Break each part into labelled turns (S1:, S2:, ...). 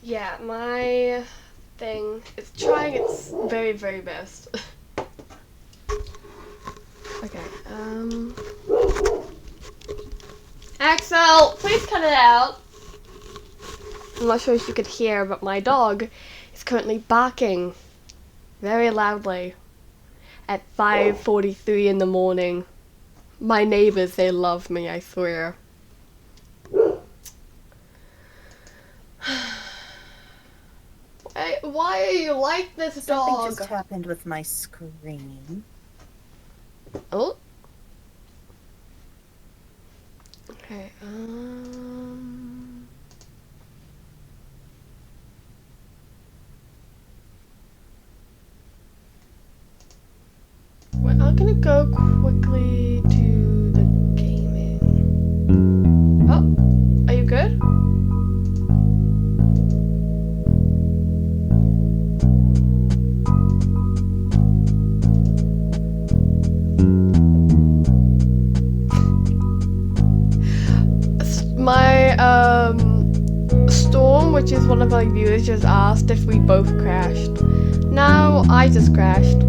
S1: Yeah, my thing is trying its very, very best. Okay, Axel, please cut it out. I'm not sure if you could hear, but my dog is currently barking very loudly at 5:43 in the morning. My neighbors, they love me, I swear. Why are you like this, dog?
S2: Something just happened with my screen.
S1: Oh. Okay, well, I'm gonna go quickly to the gaming. Oh, are you good? My, Storm, which is one of my viewers, just asked if we both crashed. No, I just crashed.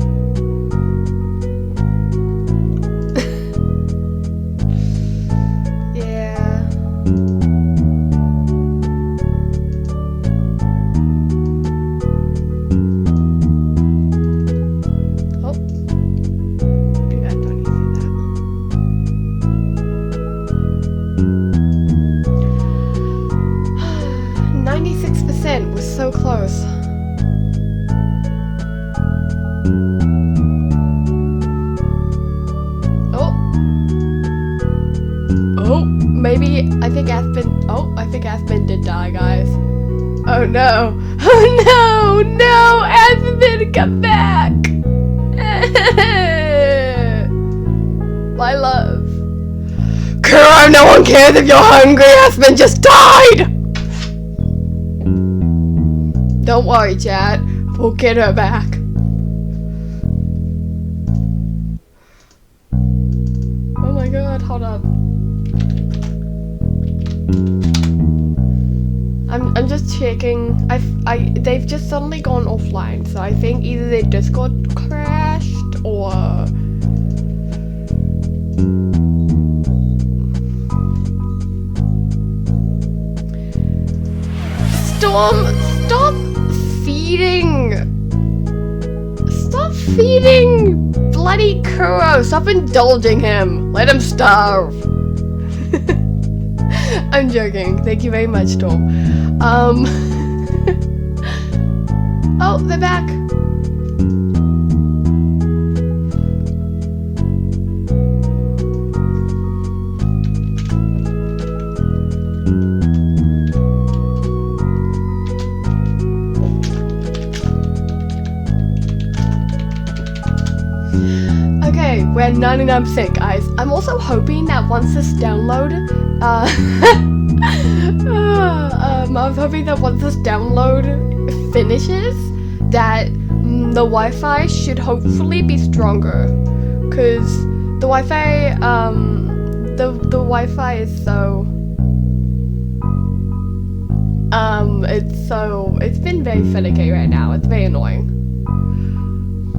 S1: Yeah. Oh. Yeah, don't you see that? 96% was so close. Oh. Oh, maybe I think Aspen did die, guys. Oh no. Oh no, no, Aspen, come back. My love. Kuro, no one cares if you're hungry. Aspen just died. Don't worry, chat. We'll get her back. Oh my god, hold up. I'm just checking. They've just suddenly gone offline, so I think either their Discord crashed or Storm, stop feeding! Stop feeding bloody Kuro! Stop indulging him! Let him starve! I'm joking. Thank you very much, Storm. Oh, they're back! Okay, we're 99%, guys. I'm also hoping that once this download, I'm hoping that once this download finishes, that the Wi-Fi should hopefully be stronger, cause the Wi-Fi, the Wi-fi is so, it's been very finicky right now. It's very annoying.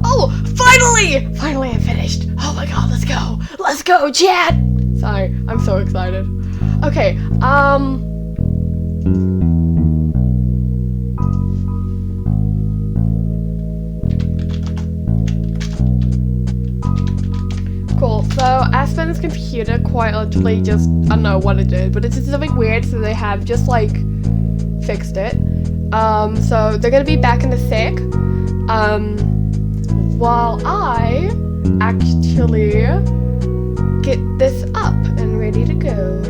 S1: Oh, finally! Finally I finished. Oh my god, let's go. Let's go, chat! Sorry, I'm so excited. Okay, cool, so Aspen's computer quite literally just, I don't know what it did, but it's just something weird, so they have just, like, fixed it. So they're gonna be back in a sec. While I actually get this up and ready to go.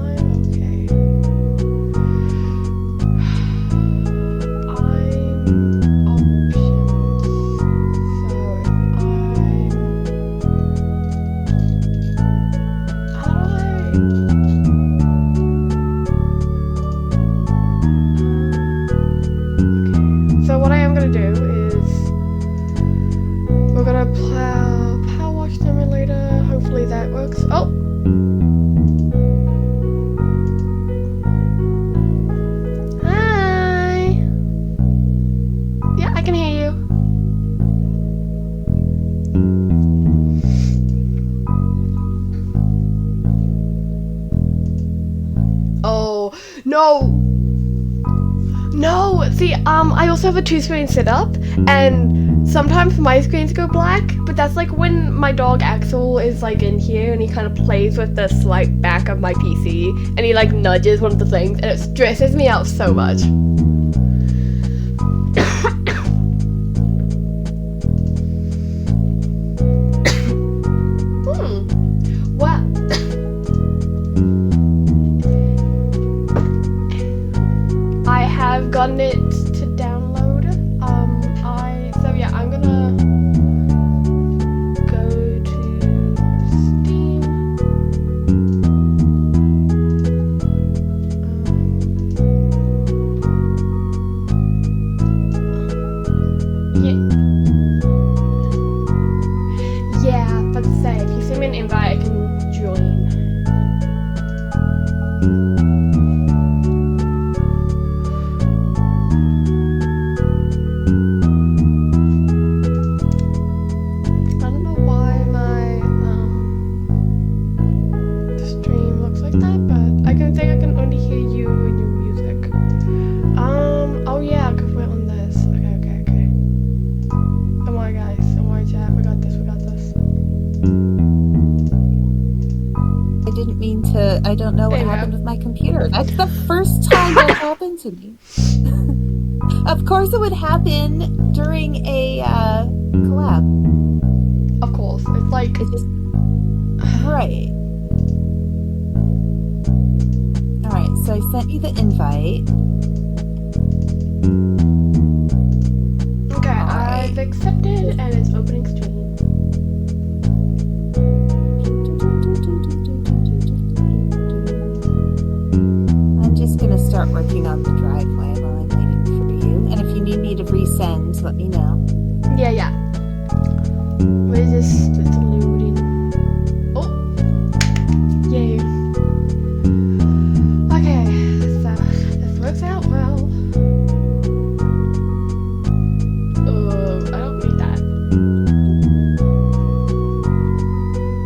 S1: I'm okay. do is we're gonna power wash them later. Hopefully that works. Oh! Hi! Yeah, I can hear you. Oh, no! No! See, I also have a 2-screen setup, and sometimes my screens go black, but that's like when my dog Axel is like in here and he kind of plays with the slight back of my PC, and he like nudges one of the things, and it stresses me out so much. Wow. I have gotten it to download. So yeah, I'm gonna go to Steam. Yeah, but say if you send me an invite, I can join.
S2: I don't know what happened with my computer. That's the first time that happened to me. Of course it would happen during a collab.
S1: Of course. It's like...
S2: It's just... Right. Alright, so I sent you the invite.
S1: Okay, I've accepted and it's opening stream.
S2: Gonna start working on the driveway while I'm waiting for you. And if you need me to resend, let me know.
S1: Yeah. We're just loading. Oh! Yay. Okay, so this works out well. I don't need that.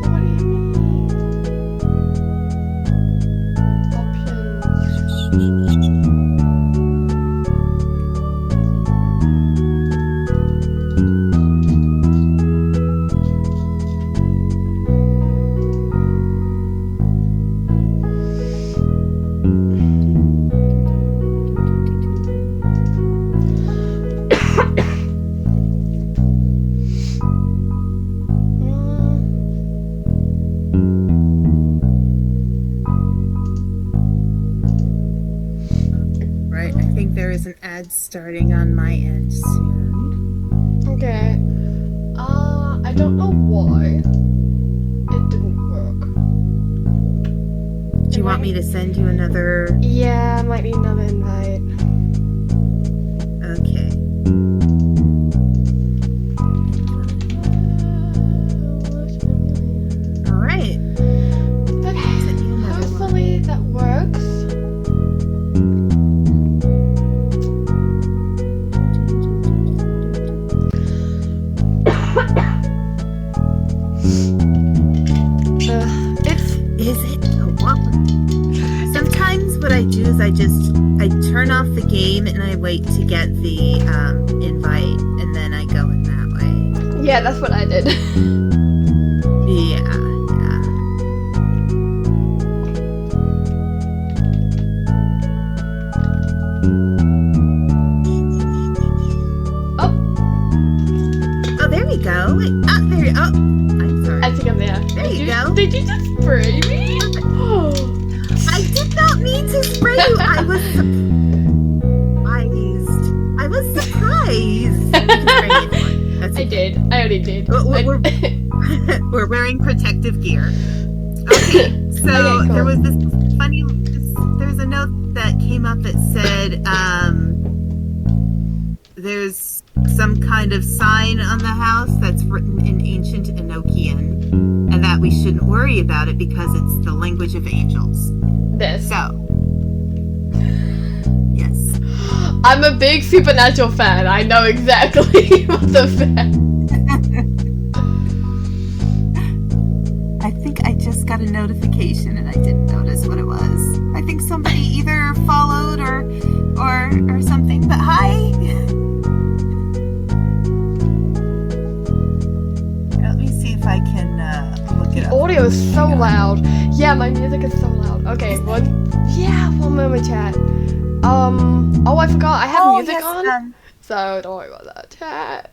S1: What do you mean?
S2: An ad starting on my end soon.
S1: Okay. I don't know why it didn't work.
S2: Do you want me to send you another?
S1: Yeah, I might need another invite.
S2: Okay. All right.
S1: Okay. Hopefully that works.
S2: Sometimes what I do is I turn off the game and I wait to get the invite and then I go in that way.
S1: Yeah, that's what I did.
S2: Yeah. Oh, there we go. Wait, there you go. Oh, I'm sorry.
S1: I think I'm there.
S2: There you go.
S1: Did you just spray me?
S2: I did not mean to spray you. I was surprised.
S1: I did. I already did.
S2: We're wearing protective gear. Okay, so
S1: Okay, cool.
S2: There was this funny. There's a note that came up that said there's some kind of sign on the house that's written in ancient Enochian, and that we shouldn't worry about it because it's the language of angels.
S1: This.
S2: So, yes.
S1: I'm a big Supernatural fan. I know exactly what the fan.
S2: I think I just got a notification and I didn't notice what it was. I think somebody either followed or something, but hi! Let me see if I can look it up.
S1: The audio is so loud. Yeah, my music is so loud. Okay, one moment, chat. Oh, I forgot. I have music on. So don't worry about that, chat.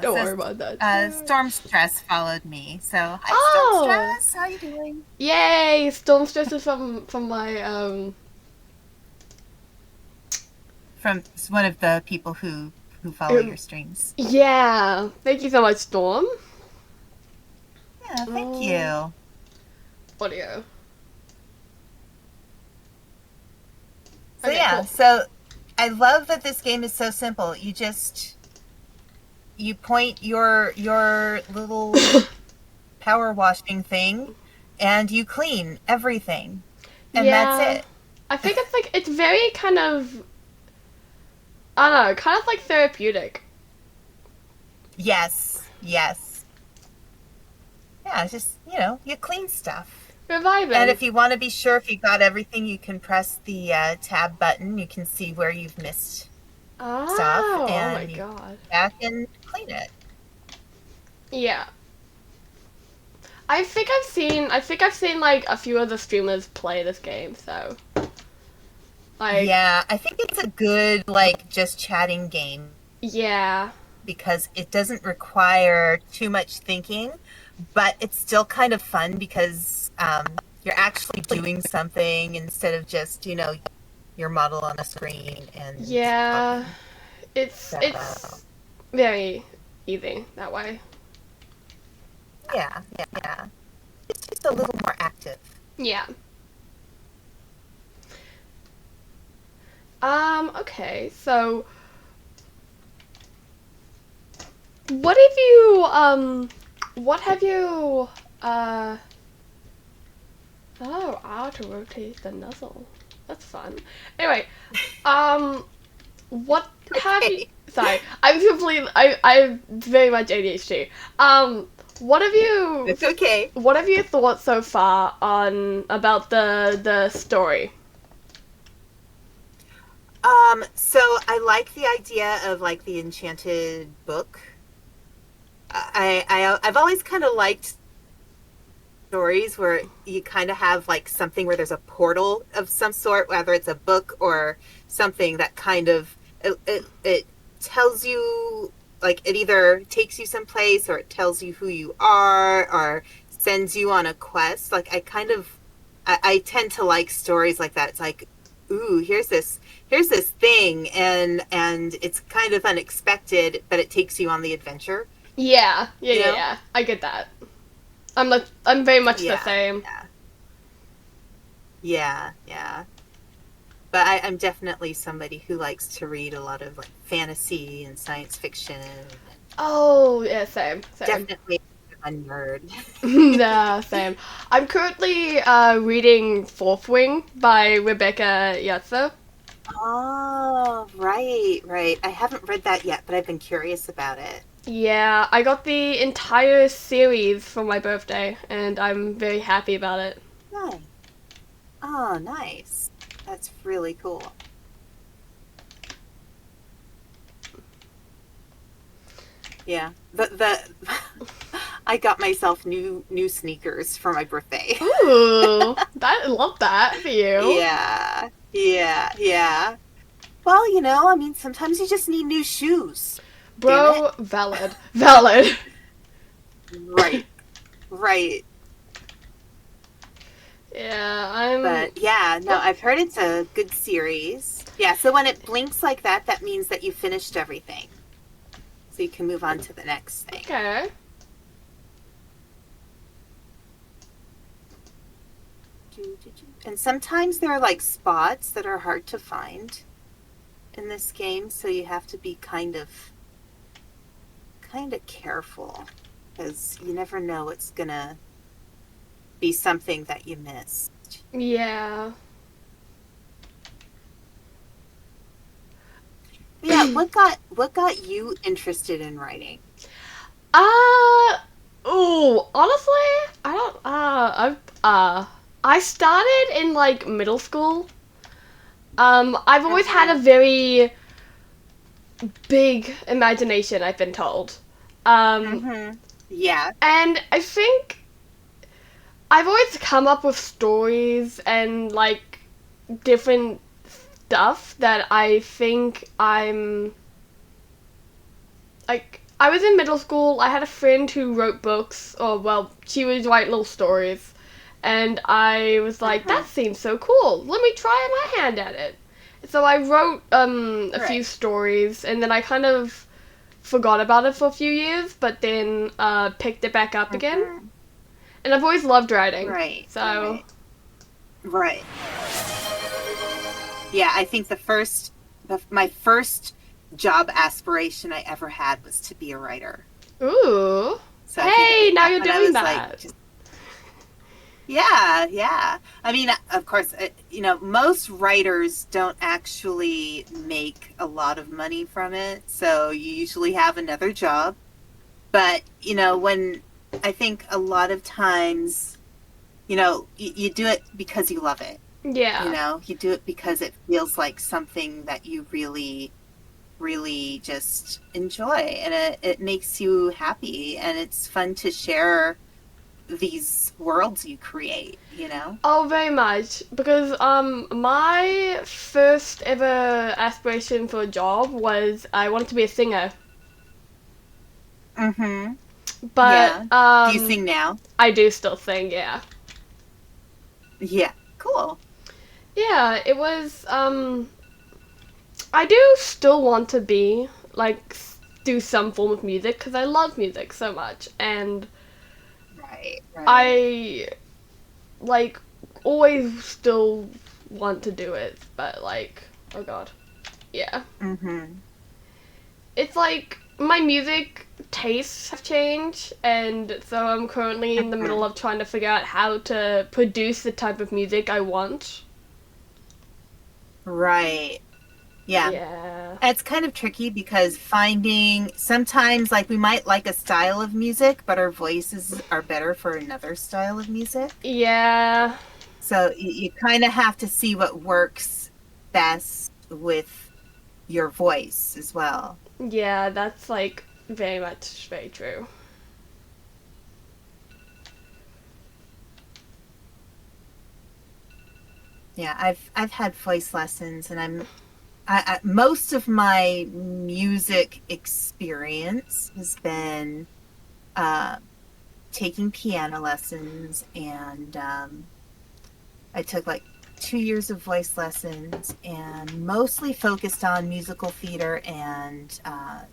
S1: Don't worry about that.
S2: Storm Stress followed me. So hi, Storm Stress. How you doing?
S1: Yay! Storm Stress is from my
S2: From one of the people who follow your streams.
S1: Yeah. Thank you so much, Storm.
S2: Yeah, thank you.
S1: Audio.
S2: So okay, yeah, cool. So I love that this game is so simple. You point your little power washing thing and you clean everything. And that's it.
S1: I think it's very kind of, I don't know, kind of like therapeutic.
S2: Yes. Yeah, it's just, you clean stuff.
S1: Reviving.
S2: And if you want to be sure if you got everything, you can press the tab button. You can see where you've missed stuff. And
S1: oh my god.
S2: Back and clean it.
S1: Yeah. I think I've seen like a few other streamers play this game, so.
S2: Yeah, I think it's a good, just chatting game.
S1: Yeah.
S2: Because it doesn't require too much thinking, but it's still kind of fun because you're actually doing something instead of just, your model on a screen and
S1: yeah, it's very easy that way.
S2: Yeah. It's just a little more active.
S1: Yeah. Okay, so what have you oh, to rotate the nozzle. That's fun. Anyway, what have you... Sorry, I'm very much ADHD. What have you...
S2: It's okay.
S1: What have you thought so far about the story?
S2: So I like the idea of, the enchanted book. I've always kind of liked stories where you kind of have something where there's a portal of some sort, whether it's a book or something that kind of it tells you, it either takes you someplace or it tells you who you are or sends you on a quest. I tend to like stories like that. It's like, ooh, here's this thing and it's kind of unexpected, but it takes you on the adventure.
S1: Yeah. I get that. I'm very much the same.
S2: Yeah. But I'm definitely somebody who likes to read a lot of fantasy and science fiction.
S1: Oh, yeah, same.
S2: Definitely a nerd.
S1: Nah, same. I'm currently reading Fourth Wing by Rebecca Yarza.
S2: Oh, right. I haven't read that yet, but I've been curious about it.
S1: Yeah, I got the entire series for my birthday, and I'm very happy about it.
S2: Nice. Oh, nice. That's really cool. Yeah. I got myself new sneakers for my birthday.
S1: Ooh, I love that for you.
S2: Yeah. Well, sometimes you just need new shoes.
S1: Bro, valid.
S2: Right.
S1: Yeah,
S2: But yeah, no, I've heard it's a good series. Yeah, so when it blinks like that, that means that you finished everything. So you can move on to the next thing.
S1: Okay.
S2: And sometimes there are spots that are hard to find. in this game, so you have to be kind of careful, because you never know what's gonna be something that you missed.
S1: Yeah.
S2: Yeah, what got you interested in writing?
S1: Uh, honestly, I don't, I started in like middle school. I've always had a very big imagination, I've been told. Um,
S2: Mm-hmm. Yeah.
S1: and I think I've always come up with stories and like different stuff that I think I'm like I was in middle school. I had a friend who wrote books, or well, she would write little stories, and I was like,
S2: Mm-hmm.
S1: that seems so cool. Let me try my hand at it. So I wrote a few
S2: Right.
S1: stories, and then I kind of forgot about it for a few years, but then picked it back up again.
S2: Mm-hmm.
S1: And I've always loved writing,
S2: Right.
S1: so
S2: Right. Right. Yeah, I think my first job aspiration I ever had was to be a writer.
S1: ooh,
S2: So I think
S1: hey, now you're
S2: when I
S1: doing
S2: was like,
S1: that.
S2: just yeah, yeah. I mean, of course, most writers don't actually make a lot of money from it, so you usually have another job. But when I think a lot of times, you do it because you love it.
S1: Yeah.
S2: You do it because it feels like something that you really, really just enjoy, and it makes you happy, and it's fun to share these worlds you create.
S1: Oh, very much. Because my first ever aspiration for a job was I wanted to be a singer.
S2: Mm-hmm.
S1: But
S2: Yeah. Do you sing now?
S1: I do still sing, yeah.
S2: Yeah. Cool.
S1: Yeah, it was I do still want to be like do some form of music because I love music so much, and
S2: Right. Right.
S1: I like always still want to do it, but like oh god. Yeah.
S2: Mm-hmm.
S1: It's like my music tastes have changed, and so I'm currently in the middle
S2: Mm-hmm.
S1: of trying to figure out how to produce the type of music I want.
S2: Right. Yeah.
S1: Yeah.
S2: It's kind of tricky because finding sometimes, like, we might like a style of music, but our voices are better for another style of music.
S1: Yeah.
S2: So you kind of have to see what works best with your voice as well.
S1: Yeah, that's like very much very true.
S2: Yeah, I've had voice lessons, and most of my music experience has been uh, taking piano lessons, and I took like 2 years of voice lessons, and mostly focused on musical theater and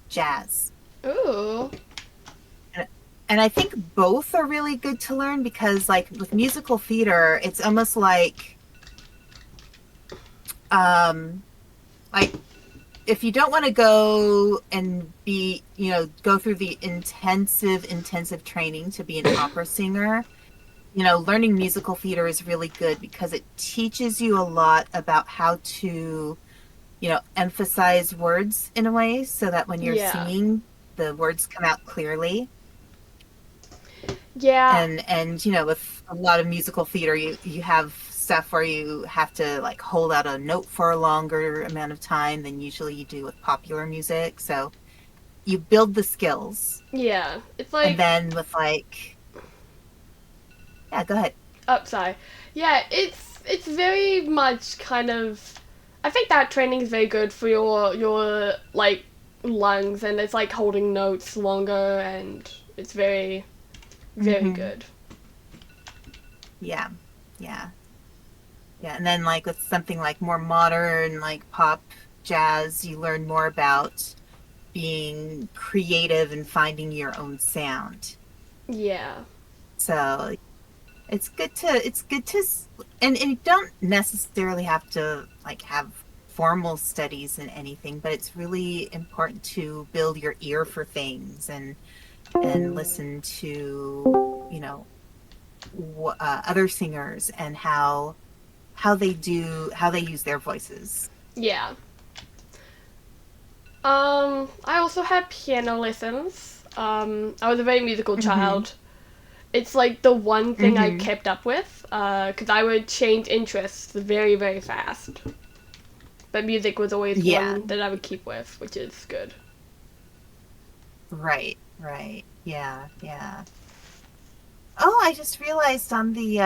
S2: jazz.
S1: Ooh.
S2: And, and I think both are really good to learn, because, like, with musical theater, it's almost um, like if you don't want to go and go through the intensive training to be an opera singer, learning musical theater is really good, because it teaches you a lot about how to, emphasize words in a way so that when you're
S1: Yeah.
S2: singing, the words come out clearly.
S1: Yeah.
S2: And with a lot of musical theater, you have stuff where you have to, like, hold out a note for a longer amount of time than usually you do with popular music. So you build the skills,
S1: Yeah. It's
S2: and
S1: like
S2: then with, like, yeah, go ahead.
S1: sorry. Yeah, it's very much kind of I think that training is very good for your like lungs, and it's like holding notes longer, and it's very very
S2: Mm-hmm.
S1: good.
S2: Yeah, yeah, yeah. And then, like, with something like more modern, like pop, jazz, you learn more about being creative and finding your own sound.
S1: Yeah.
S2: So it's good to and you don't necessarily have to, like, have formal studies in anything, but it's really important to build your ear for things and listen to, you know, other singers and how they use their voices.
S1: Yeah. I also had piano lessons. I was a very musical
S2: Mm-hmm.
S1: child. It's like the one thing I
S2: Mm-hmm.
S1: kept up with, because I would change interests very, very fast. But music was always
S2: Yeah.
S1: one that I would keep with, which is good.
S2: Right. Right. Yeah. Yeah. Oh, I just realized on the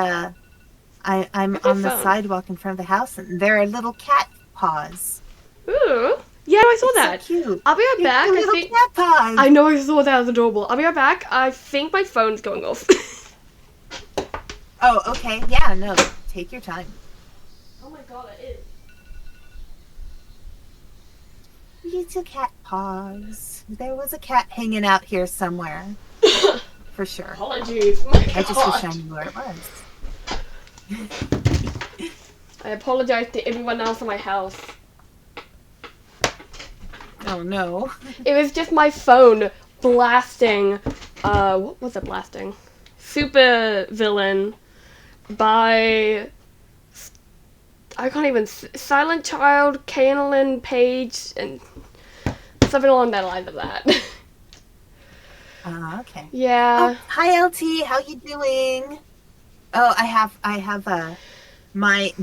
S2: I'm
S1: Where's my
S2: on the
S1: phone?
S2: sidewalk in front of the house, and there are little cat paws.
S1: Ooh. Yeah, I saw
S2: It's so
S1: that.
S2: cute.
S1: I'll be right
S2: They're
S1: back.
S2: cute
S1: I
S2: little
S1: think.
S2: cat paws.
S1: I know I saw that as adorable. I'll be right back. I think my phone's going off.
S2: Oh, okay. Yeah, no. Take your time.
S1: Oh my god, it
S2: Little cat paws. There was a cat hanging out here somewhere,
S1: is.
S2: for sure.
S1: Apologies. My
S2: I just wish
S1: god.
S2: I knew where it was.
S1: I apologize to everyone else in my house.
S2: Oh no.
S1: It was just my phone blasting. What was it blasting? Super Villain by. I can't even. Silent Child, Kaylin Page, and something along that line of that.
S2: Okay. Oh,
S1: Yeah.
S2: hi LT. How you doing? Oh, I have my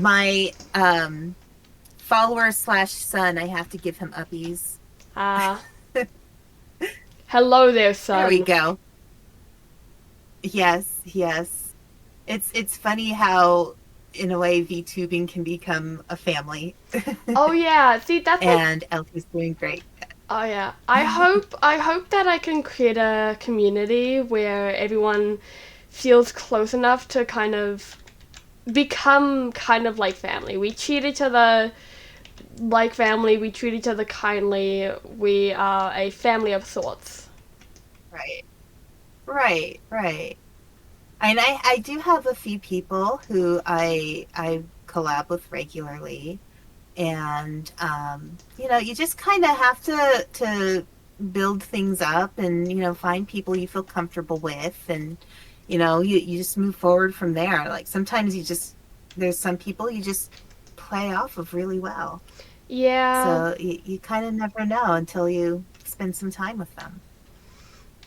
S2: follower slash son. I have to give him uppies.
S1: Uh, hello there,
S2: There we
S1: son.
S2: go. Yes, yes. It's funny how in a way VTubing can become a family.
S1: Oh yeah. See, that's like.
S2: And LT's doing great.
S1: Oh yeah. I hope that I can create a community where everyone feels close enough to kind of become kind of like family. We treat each other like family. We treat each other kindly. We are a family of sorts.
S2: Right. Right, right. And I do have a few people who I collab with regularly. And you know, you just kind of have to build things up and, you know, find people you feel comfortable with, and you know, you just move forward from there. Like sometimes there's some people you just play off of really well.
S1: Yeah.
S2: So you kind of never know until you spend some time with them.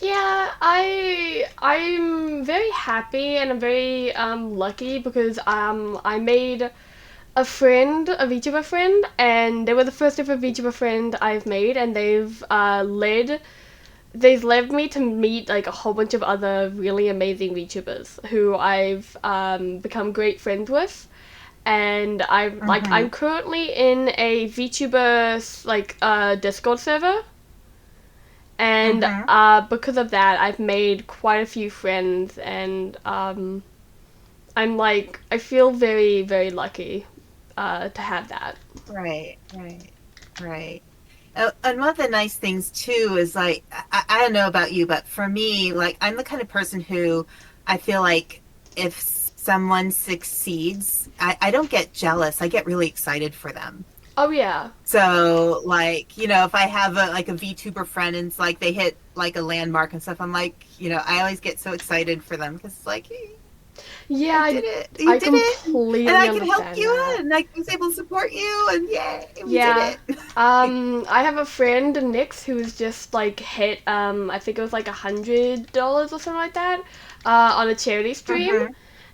S1: Yeah, I'm very happy and I'm very lucky because I made a friend, a VTuber friend, and they were the first ever VTuber friend I've made, and they've led me to meet like a whole bunch of other really amazing VTubers who I've become great friends with. And I'm
S2: Mm-hmm.
S1: currently in a VTuber like Discord server, and
S2: Mm-hmm.
S1: because of that, I've made quite a few friends, and I feel very very lucky to have that.
S2: Right, right, right. And one of the nice things too is like I don't know about you, but for me, like I'm the kind of person who I feel like if someone succeeds, I don't get jealous. I get really excited for them.
S1: Oh yeah.
S2: So like, you know, if I have a VTuber friend and it's like they hit like a landmark and stuff, I'm like, you know, I always get so excited for them because it's like, hey,
S1: Yeah,
S2: I
S1: I,
S2: did it. You
S1: I
S2: did it. And
S1: completely
S2: I can help
S1: understand
S2: you
S1: that.
S2: and I was able to support you and yay, we did
S1: Yeah.
S2: it.
S1: I have a friend, Nix, who's just like hit, I think it was like $100 or something like that, on a charity stream,
S2: Hmm.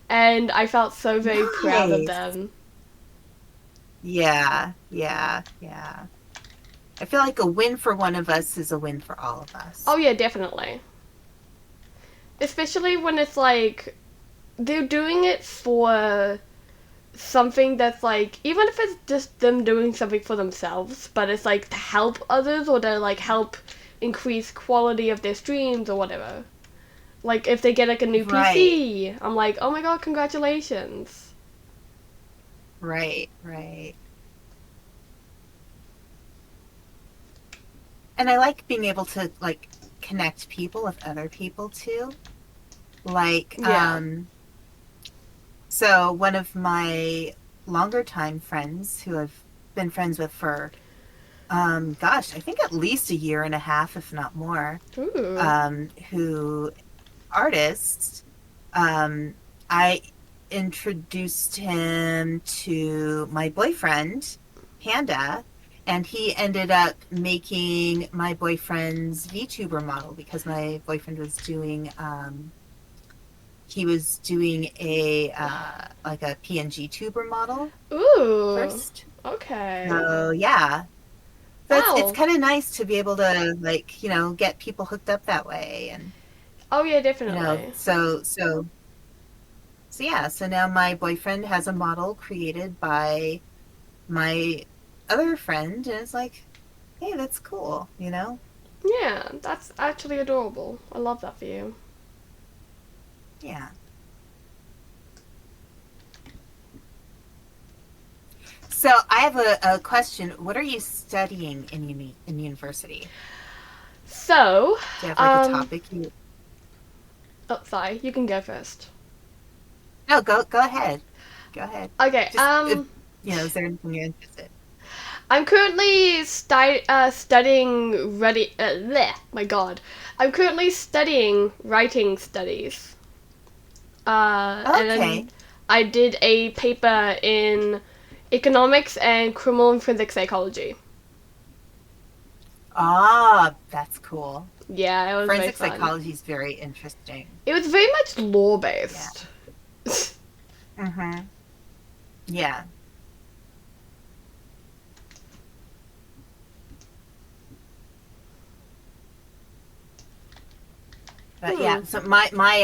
S1: and I felt so very proud of
S2: Nice.
S1: them.
S2: Yeah, yeah, yeah. I feel like a win for one of us is a win for all of
S1: Oh
S2: us.
S1: yeah, definitely. Especially when it's like they're doing it for something that's like, even if it's just them doing something for themselves, but it's like to help others or to like help increase quality of their streams or whatever. Like if they get like a new
S2: Right,
S1: PC, I'm like, oh my god, congratulations.
S2: right, right. And I like being able to like connect people with other people too. Like,
S1: Yeah.
S2: so one of my longer time friends who I've been friends with for, gosh, I think at least a year and a half, if not more.
S1: Ooh.
S2: Who artist. I introduced him to my boyfriend, Panda, and he ended up making my boyfriend's VTuber model because my boyfriend was doing he was doing a like a PNG tuber model
S1: Ooh.
S2: first.
S1: Okay.
S2: So yeah. So it's
S1: Wow.
S2: kind of nice to be able to, like, get people hooked up that way. And
S1: Oh yeah,
S2: you know,
S1: definitely.
S2: so yeah, so now my boyfriend has a model created by my other friend, and it's like, hey, that's cool.
S1: Yeah, that's actually adorable. I love that for you.
S2: Yeah. So I have a question. What are you studying in university?
S1: So,
S2: Do you have like a
S1: um,
S2: topic you?
S1: oh, sorry, you can go first.
S2: No, go ahead. Go ahead.
S1: Okay,
S2: Just is there anything you're interested?
S1: I'm currently studying my God, I'm currently studying writing studies. And then
S2: Okay.
S1: I did a paper in economics and criminal and forensic psychology.
S2: Ah, that's cool.
S1: Yeah, it was very
S2: Forensic
S1: fun.
S2: psychology is very interesting.
S1: It was very much law
S2: Yeah.
S1: based.
S2: Mm-hmm. Yeah. But yeah,
S1: Hmm.
S2: so I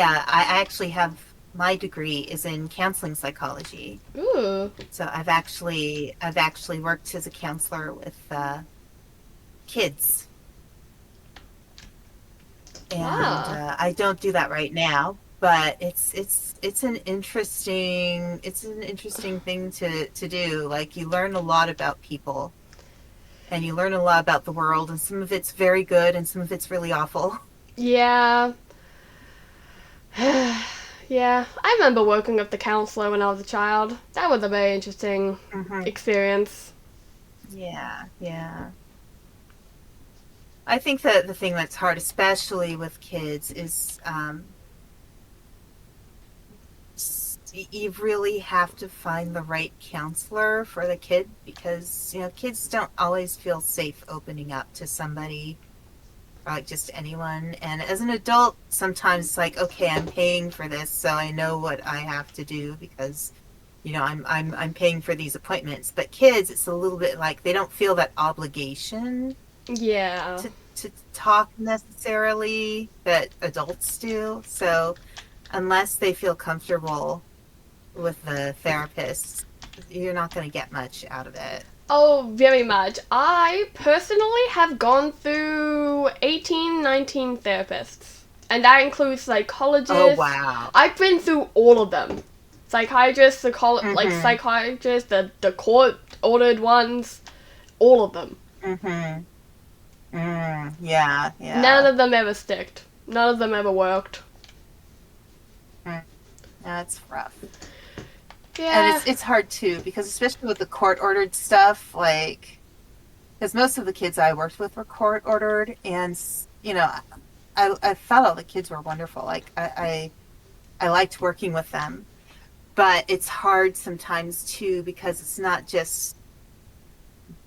S2: actually have my degree is in counseling psychology.
S1: Ooh.
S2: So I've actually worked as a counselor with kids, and
S1: Ah.
S2: I don't do that right now. But it's an interesting thing to do. Like, you learn a lot about people, and you learn a lot about the world, and some of it's very good, and some of it's really awful.
S1: Yeah. Yeah. I remember working with the counselor when I was a child. That was a very interesting
S2: Hmm.
S1: experience.
S2: Yeah, yeah. I think that the thing that's hard, especially with kids, is you really have to find the right counselor for the kid, because kids don't always feel safe opening up to somebody, or like just anyone. And as an adult, sometimes it's like, okay, I'm paying for this, so I know what I have to do, because I'm paying for these appointments. But kids, it's a little bit like they don't feel that obligation
S1: Yeah.
S2: to talk necessarily that adults do. So unless they feel comfortable with the therapist, you're not going to get much out of it.
S1: Oh, very much. I personally have gone through 18, 19 therapists. And that includes
S2: Oh,
S1: psychologists.
S2: wow.
S1: I've been through all of them. Psychiatrists,
S2: Mm-hmm.
S1: psychiatrists, the court ordered ones, all of them.
S2: Mm-hmm. Yeah,
S1: None
S2: yeah.
S1: of them ever sticked. None of them ever worked.
S2: Mm. That's rough. And
S1: Yeah.
S2: it's hard too, because especially with the court ordered stuff, like, because most of the kids I worked with were court ordered, and I thought all the kids were wonderful. Like, I liked working with them, but it's hard sometimes too, because it's not just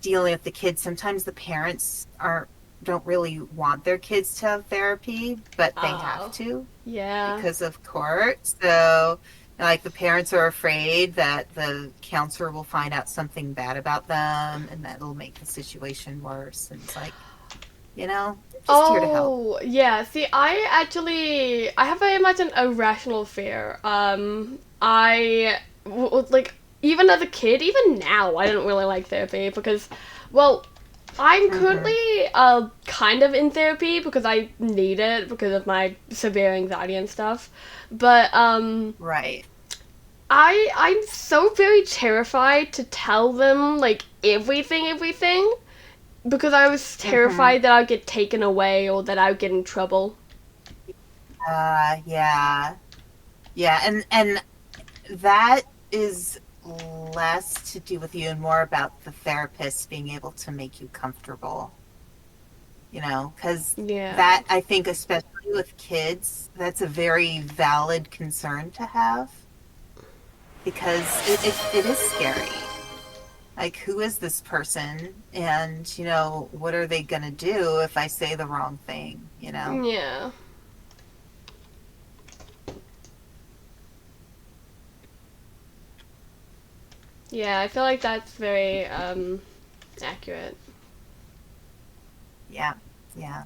S2: dealing with the kids. Sometimes the parents are don't really want their kids to have therapy, but they have
S1: Oh.
S2: to
S1: Yeah.
S2: because of court. So, like, the parents are afraid that the counselor will find out something bad about them, and that'll make the situation worse. And it's like, just here to help.
S1: Oh, yeah. See, I have very much an irrational fear. Like, even as a kid, even now, I don't really like therapy because, well, I'm
S2: Mm-hmm.
S1: currently kind of in therapy because I need it because of my severe anxiety and stuff. But
S2: Right.
S1: I'm so very terrified to tell them like everything because I was
S2: Mm-hmm.
S1: terrified that I'd get taken away or that I'd get in trouble.
S2: Yeah. Yeah, and that is less to do with you and more about the therapist being able to make you comfortable, because
S1: Yeah.
S2: that, I think, especially with kids, that's a very valid concern to have because it is scary. Like, who is this person? And, what are they going to do if I say the wrong thing?
S1: Yeah. Yeah, I feel like that's very accurate.
S2: Yeah, yeah.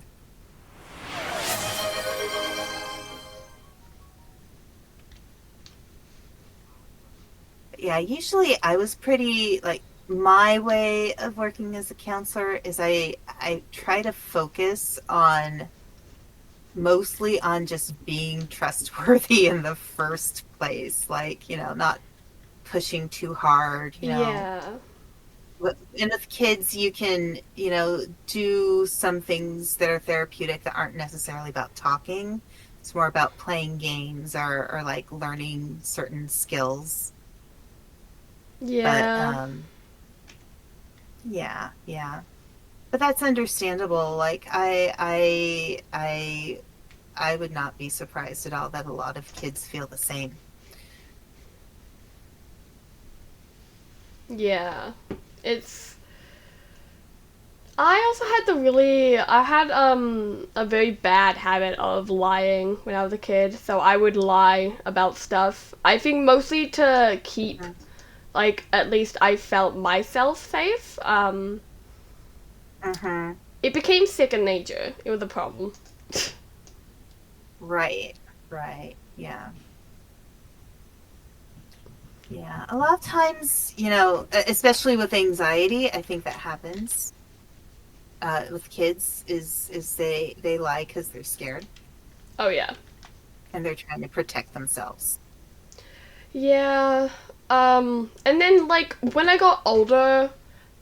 S2: Yeah, usually I was pretty, like, my way of working as a counselor is I try to focus on mostly on just being trustworthy in the first place, like, not pushing too hard.
S1: Yeah.
S2: And with kids, you can, do some things that are therapeutic that aren't necessarily about talking. It's more about playing games or like learning certain skills. But
S1: Yeah.
S2: yeah, yeah. But that's understandable. Like I would not be surprised at all that a lot of kids feel the same.
S1: Yeah. It's I also had I had a very bad habit of lying when I was a kid. So I would lie about stuff. I think mostly to keep,
S2: Mhm.
S1: like, at least I felt myself safe.
S2: Mhm.
S1: It became second nature. It was a problem.
S2: Right. Right. Yeah. Yeah. A lot of times, especially with anxiety, I think that happens with kids is they lie because they're scared
S1: Oh yeah.
S2: and they're trying to protect themselves.
S1: Yeah. And then, like, when I got older,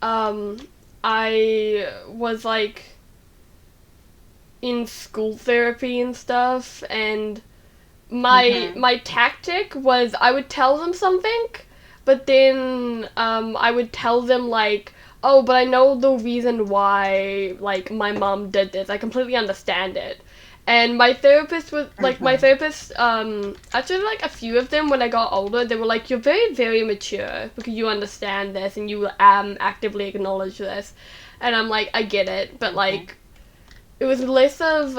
S1: um I was like in school therapy and stuff, and
S2: Mm-hmm.
S1: my tactic was I would tell them something, but then I would tell them, like, oh, but I know the reason why, like, my mom did this. I completely understand it. And my
S2: Mm-hmm.
S1: therapist, actually, like, a few of them when I got older, they were like, you're very, very mature because you understand this and you actively acknowledge this. And I'm like, I get it, but,
S2: Mm-hmm.
S1: like, it was less of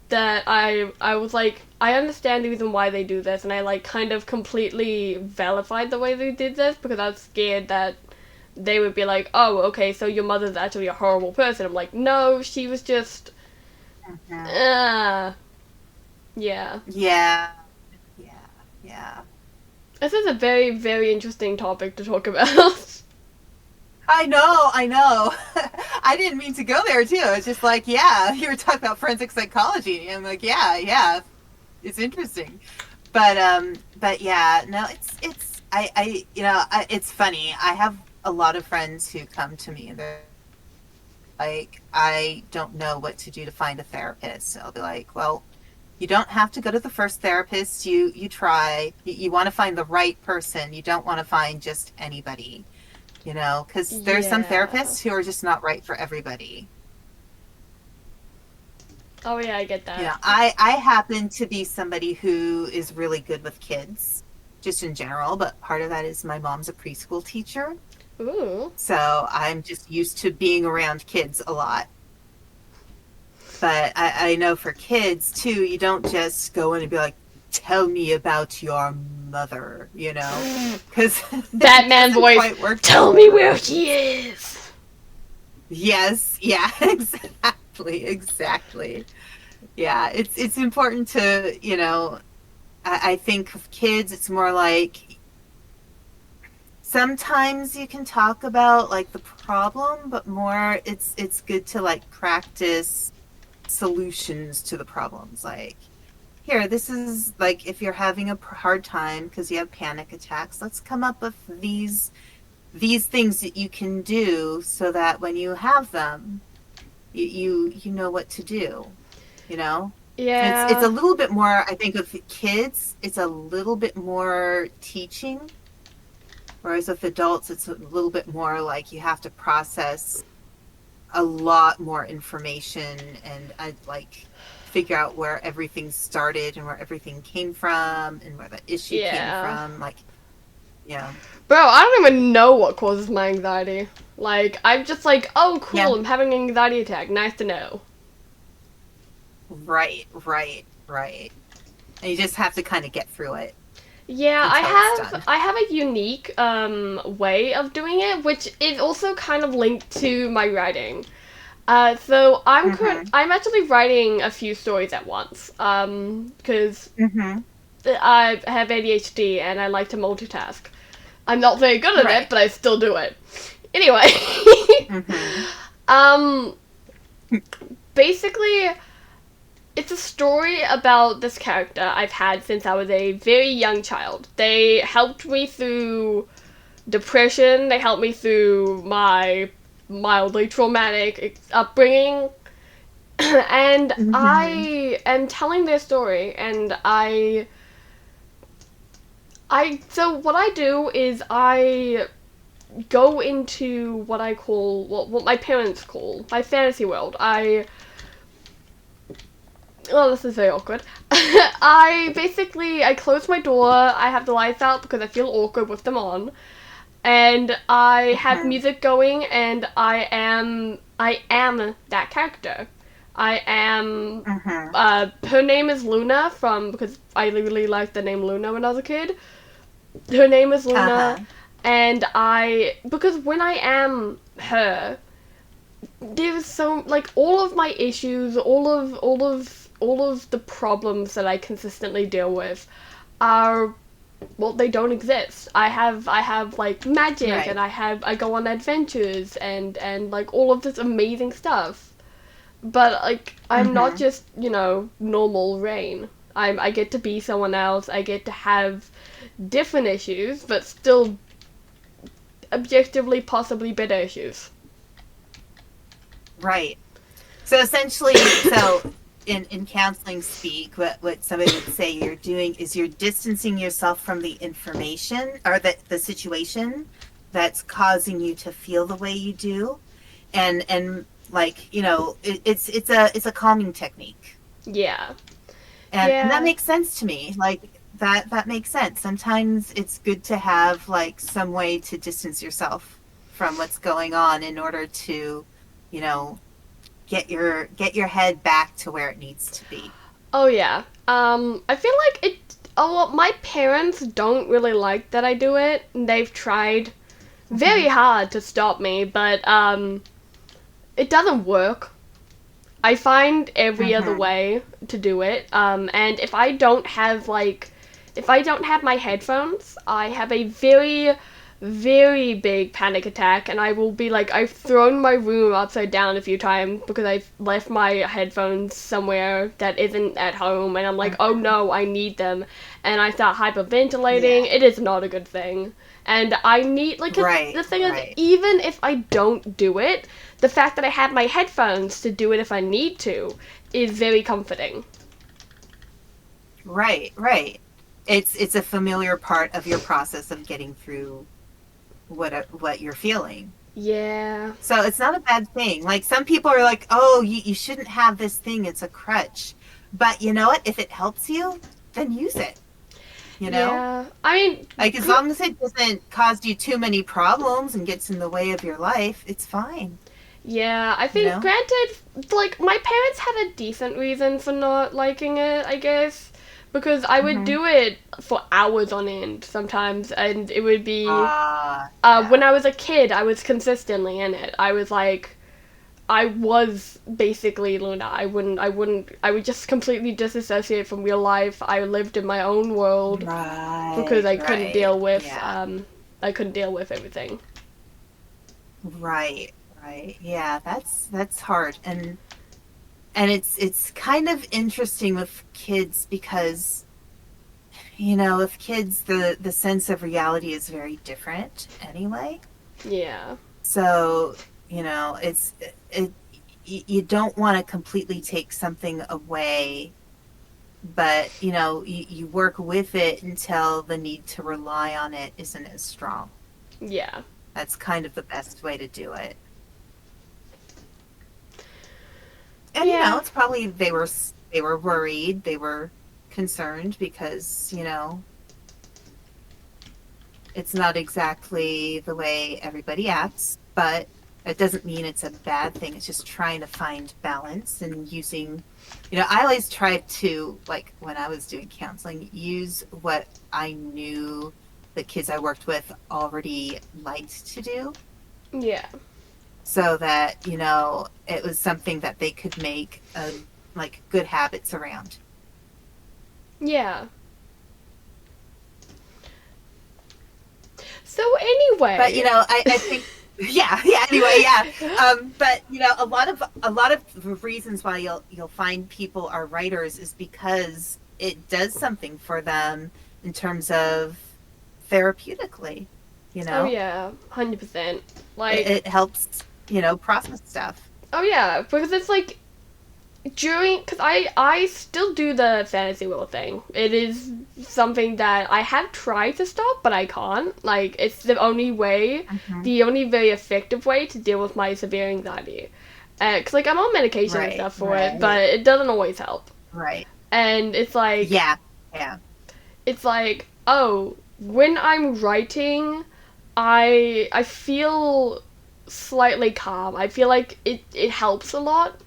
S1: that I was like, I understand the reason why they do this, and I, like, kind of completely vilified the way they did this because I was scared that they would be like, oh, okay, so your mother's actually a horrible person. I'm like, no, she was just
S2: Mm-hmm.
S1: uh yeah.
S2: Yeah. Yeah. Yeah.
S1: This is a very, very interesting topic to talk about.
S2: I know, I know. I didn't mean to go there too. It's just like, yeah, you were talking about forensic psychology. And I'm like, yeah, yeah, it's interesting. But yeah, no, it's funny. I have a lot of friends who come to me and they're like, I don't know what to do to find a therapist. So I'll be like, well, you don't have to go to the first therapist. You try. You want to find the right person. You don't want to find just anybody, because there's some
S1: Yeah.
S2: therapists who are just not right for everybody.
S1: Oh yeah, I get that.
S2: I happen to be somebody who is really good with kids, just in general, but part of that is my mom's a preschool teacher.
S1: Ooh.
S2: So I'm just used to being around kids a lot. But I know for kids too, you don't just go in and be like, tell me about your mother, because it
S1: Batman
S2: doesn't
S1: voice.
S2: quite work that
S1: Tell
S2: way.
S1: me where he is.
S2: Yes, yeah, exactly, exactly. Yeah, it's important to, I think with kids, it's more like sometimes you can talk about like the problem, but more it's good to like practice solutions to the problems. Like, here, this is like if you're having a hard time because you have panic attacks, let's come up with these things that you can do so that when you have them, you know what to do, you know? It's a
S1: Yeah.
S2: little bit more, I think, with kids, it's a little bit more teaching. Whereas with adults, it's a little bit more like you have to process a lot more information, and I'd like figure out where everything started and where everything came from and where the issue came
S1: Yeah.
S2: from. Like, yeah.
S1: Bro, I don't even know what causes my anxiety. Like, I'm just like, oh,
S2: Yeah.
S1: cool, I'm having an anxiety attack. Nice to know.
S2: Right, right, right. And you just have to kind of get through it
S1: Yeah,
S2: until it's done.
S1: I have a unique way of doing it, which is also kind of linked to my writing. So
S2: Mm-hmm.
S1: I'm actually writing a few stories at once. Because
S2: Mm-hmm.
S1: I have ADHD and I like to multitask. I'm not very good at it,
S2: Right.
S1: but I still do it. Anyway,
S2: Mm-hmm.
S1: um, basically, it's a story about this character I've had since I was a very young child. They helped me through depression. They helped me through my mildly traumatic upbringing. And
S2: Mm-hmm.
S1: I am telling their story, and so what I do is I go into what I call, what my parents call my fantasy world. Oh, this is very awkward. I close my door. I have the lights out because I feel awkward with them on, and I have
S2: Mm-hmm.
S1: music going, and I am that character. I am.
S2: Mm-hmm.
S1: Her name is Luna from because I really liked the name Luna when I was a kid. Her name is Luna,
S2: Uh-huh.
S1: and I because when I am her, there's so like all of my issues, all of the problems that I consistently deal with are well, they don't exist. I have like magic, and
S2: Right.
S1: I go on adventures, and like all of this amazing stuff. But like I'm not
S2: Mm-hmm.
S1: just normal Raine. I get to be someone else. I get to have different issues, but still objectively possibly better issues.
S2: Right. So essentially, so in counseling speak, what somebody would say you're doing is you're distancing yourself from the information or the situation that's causing you to feel the way you do, and like it's a calming technique,
S1: Yeah.
S2: and that
S1: Yeah.
S2: makes sense to me. Like that makes sense. Sometimes it's good to have like some way to distance yourself from what's going on in order to, you know, get your head back to where it needs to be.
S1: Oh yeah. I feel like it. Oh well, my parents don't really like that I do it. They've tried very
S2: Hmm.
S1: hard to stop me, but it doesn't work. I find every other
S2: Hmm.
S1: way to do it. And if I don't have my headphones, I have a very, very big panic attack, and I will be like, I've thrown my room upside down a few times because I've left my headphones somewhere that isn't at home, and I'm like, oh
S2: Hmm.
S1: no, I need them, and I start hyperventilating.
S2: Yeah.
S1: It is not a good thing. And I need, like, 'cause
S2: Right.
S1: the thing is,
S2: Right.
S1: even if I don't do it, the fact that I have my headphones to do it if I need to is very comforting.
S2: Right. Right. It's a familiar part of your process of getting through what you're feeling.
S1: Yeah.
S2: So it's not a bad thing. Like some people are like, "Oh, you shouldn't have this thing. It's a crutch." But you know what? If it helps you, then use it, you know?
S1: Yeah. I mean,
S2: Like as
S1: good.
S2: long as it doesn't cause you too many problems and gets in the way of your life, it's fine,
S1: Yeah, I
S2: you
S1: think,
S2: know?
S1: granted, like, my parents had a decent reason for not liking it, I guess. Because I would
S2: Hmm.
S1: do it for hours on end sometimes, and it would be. When
S2: Yeah.
S1: I was a kid, I was consistently in it. I was like, I was basically Luna. I would just completely disassociate from real life. I lived in my own world because
S2: Right, right. Yeah.
S1: I couldn't deal with everything.
S2: Right, right. Yeah, that's hard. And it's kind of interesting with kids because, with kids the sense of reality is very different anyway.
S1: Yeah.
S2: So, it you don't want to completely take something away, but you work with it until the need to rely on it isn't as strong.
S1: Yeah.
S2: That's kind of the best way to do it. And
S1: Yeah.
S2: it's probably they were worried, they were concerned because it's not exactly the way everybody acts, but it doesn't mean it's a bad thing. It's just trying to find balance and using, I always tried to, like when I was doing counseling, use what I knew the kids I worked with already liked to do,
S1: Yeah.
S2: so that, it was something that they could make like good habits around.
S1: Yeah. So anyway.
S2: But I think yeah, anyway, yeah. But a lot of the reasons why you'll find people are writers is because it does something for them in terms of therapeutically, you
S1: Oh
S2: know
S1: yeah, 100%.
S2: it,
S1: Like,
S2: it helps process stuff.
S1: oh yeah, because it's like because I still do the fantasy world thing. It is something that I have tried to stop, but I can't. Like, it's
S2: Hmm.
S1: the only very effective way to deal with my severe anxiety. Cause like I'm on medication and
S2: Right,
S1: stuff for it,
S2: right,
S1: but it doesn't always help.
S2: right.
S1: And
S2: Yeah, yeah.
S1: it's like, oh, when I'm writing, I feel slightly calm. I feel like it helps a lot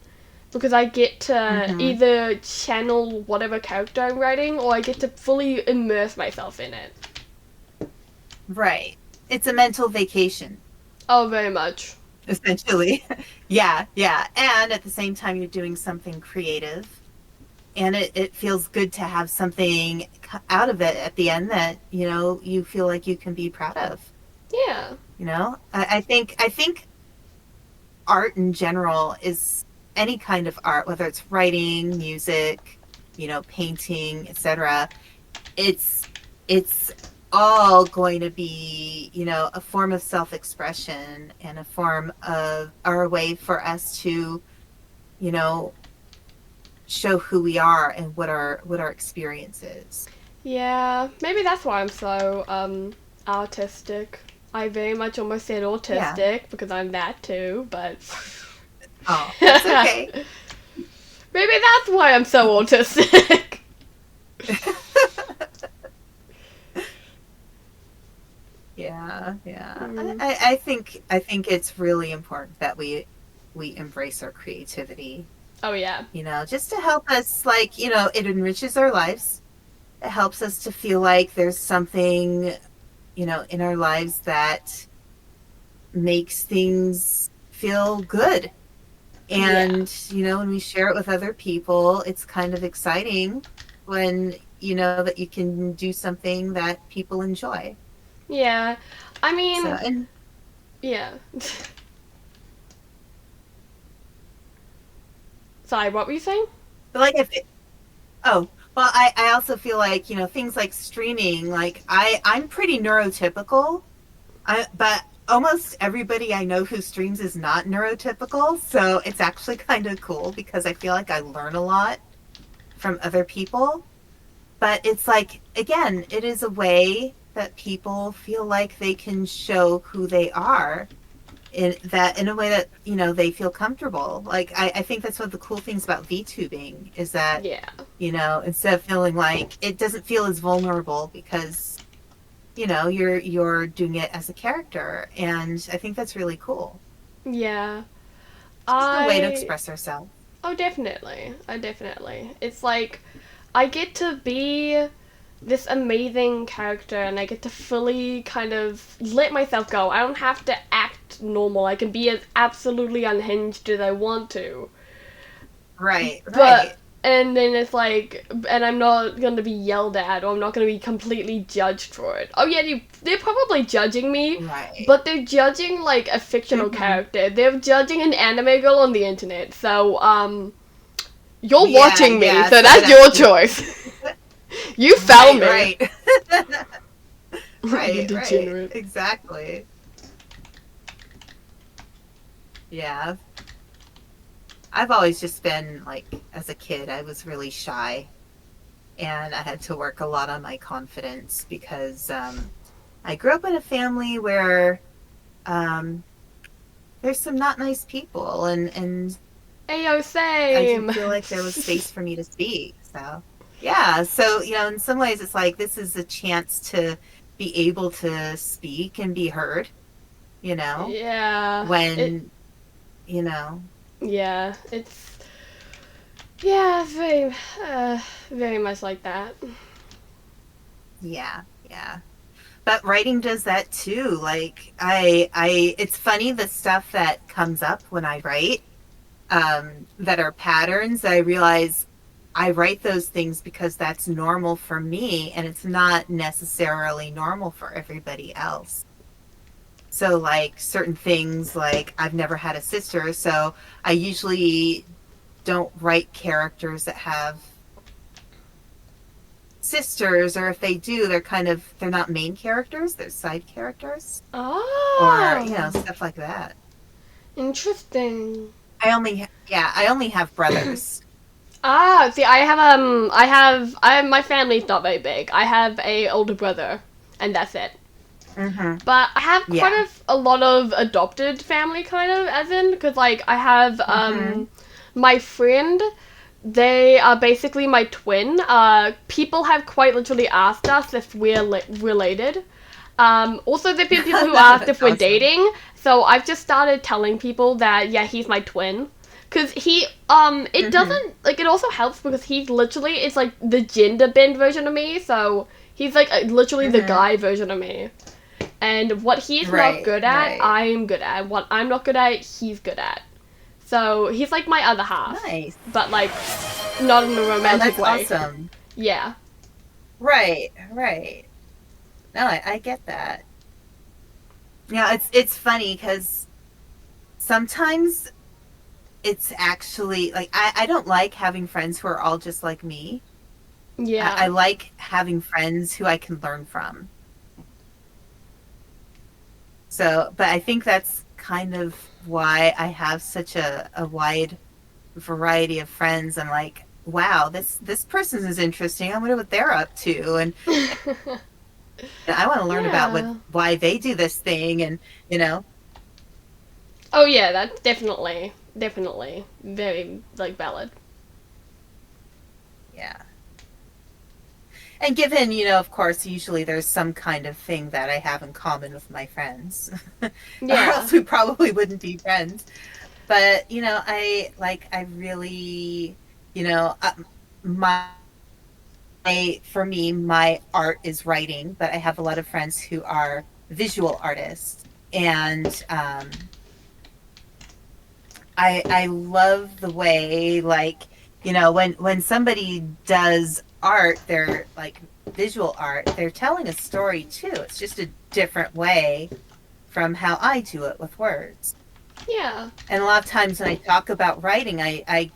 S1: because I get to
S2: Hmm.
S1: either channel whatever character I'm writing or I get to fully immerse myself in it.
S2: Right. It's a mental vacation,
S1: Oh, very much.
S2: essentially. Yeah, yeah. And at the same time, you're doing something creative. And it feels good to have something out of it at the end that, you feel like you can be proud of.
S1: Yeah.
S2: I think art in general is any kind of art, whether it's writing, music, painting, etc. It's all going to be, a form of self-expression and a form of or a way for us to, you know, show who we are and what our experience is.
S1: Yeah. Maybe that's why I'm so artistic. I very much almost said
S2: Yeah.
S1: autistic because I'm that too, but
S2: Oh, that's
S1: maybe
S2: okay.
S1: that's why I'm so autistic.
S2: Yeah, yeah. I,
S1: Mm.
S2: I I think it's really important that we embrace our creativity,
S1: Oh yeah.
S2: just to help us, like, it enriches our lives. It helps us to feel like there's something, in our lives that makes things feel good.
S1: Yeah.
S2: And, when we share it with other people, it's kind of exciting when you know that you can do something that people enjoy.
S1: Yeah. I
S2: So,
S1: mean,
S2: and
S1: yeah. Sorry, what were you saying?
S2: like if it, oh, well, I also feel like, things like streaming, like I'm pretty neurotypical. But almost everybody I know who streams is not neurotypical, so it's actually kind of cool because I feel like I learn a lot from other people. But it's like, again, it is a way that people feel like they can show who they are in a way that, they feel comfortable. Like, I think that's one of the cool things about VTubing is that,
S1: Yeah.
S2: instead of feeling like it doesn't feel as vulnerable because you're doing it as a character, and I think that's really cool.
S1: Yeah.
S2: It's just a way to
S1: I
S2: express ourselves.
S1: Oh, definitely. I definitely. It's like I get to be this amazing character and I get to fully kind of let myself go. I don't have to act normal. I can be as absolutely unhinged as I want to.
S2: Right,
S1: But
S2: right.
S1: and then it's like, and I'm not gonna be yelled at, or I'm not gonna be completely judged for it. Oh yeah, they're probably judging me,
S2: Right.
S1: but they're judging like a fictional
S2: Hmm.
S1: character. They're judging an anime girl on the internet. So you're
S2: Yeah,
S1: watching me,
S2: yeah,
S1: so
S2: so
S1: that's your
S2: that's
S1: choice. You found
S2: right,
S1: me.
S2: right.
S1: You
S2: Right,
S1: degenerate.
S2: exactly. Yeah, I've always just been like, as a kid I was really shy, and I had to work a lot on my confidence because I grew up in a family where there's some not nice people, and
S1: Ayo,
S2: I didn't
S1: same.
S2: feel like there was space for me to speak. So, yeah. So, in some ways, it's like this is a chance to be able to speak and be heard,
S1: Yeah.
S2: when, you know,
S1: Yeah. Yeah, very much like that.
S2: yeah, yeah. But writing does that too. Like, it's funny the stuff that comes up when I write, that are patterns. I realize I write those things because that's normal for me, and it's not necessarily normal for everybody else. So, like, certain things, like, I've never had a sister, so I usually don't write characters that have sisters, or if they do, they're not main characters, they're side characters, or,
S1: Oh,
S2: stuff like that.
S1: interesting.
S2: I only have brothers.
S1: See, my family's not very big. I have a older brother, and that's it.
S2: Mm-hmm.
S1: But I have quite
S2: Yeah.
S1: a lot of adopted family, kind of, as in, because, like, I have,
S2: Mm-hmm.
S1: my friend, they are basically my twin. People have quite literally asked us if we're related. Also, there have been people who asked
S2: That's
S1: if we're
S2: awesome.
S1: dating, so I've just started telling people that, yeah, he's my twin. Cause it
S2: Mm-hmm.
S1: doesn't, like, it also helps because he's literally, it's like the gender bend version of me, so he's like literally the
S2: Mm-hmm.
S1: guy version of me. And what he's not
S2: Right,
S1: good at,
S2: right.
S1: I'm good at. What I'm not good at, he's good at. So he's like my other half,
S2: Nice.
S1: but like not in a
S2: Oh,
S1: romantic
S2: that's
S1: way.
S2: awesome.
S1: Yeah.
S2: Right, right. No, I get that. Yeah, it's funny because sometimes it's actually like I don't like having friends who are all just like me. I
S1: Yeah.
S2: like having friends who I can learn from. So, but I think that's kind of why I have such a wide variety of friends. I'm like, wow, this person is interesting. I wonder what they're up to, and I want to learn about
S1: Yeah.
S2: why they do this thing, and you know,
S1: Oh yeah, that's definitely very like valid.
S2: yeah. And given, of course, usually there's some kind of thing that I have in common with my friends, or
S1: Yeah.
S2: else we probably wouldn't be friends. But I really, my for me, my art is writing, but I have a lot of friends who are visual artists, and I love the way, like, when somebody does art, they're like visual art, they're telling a story too. It's just a different way from how I do it with words.
S1: Yeah.
S2: And a lot of times when I talk about writing, I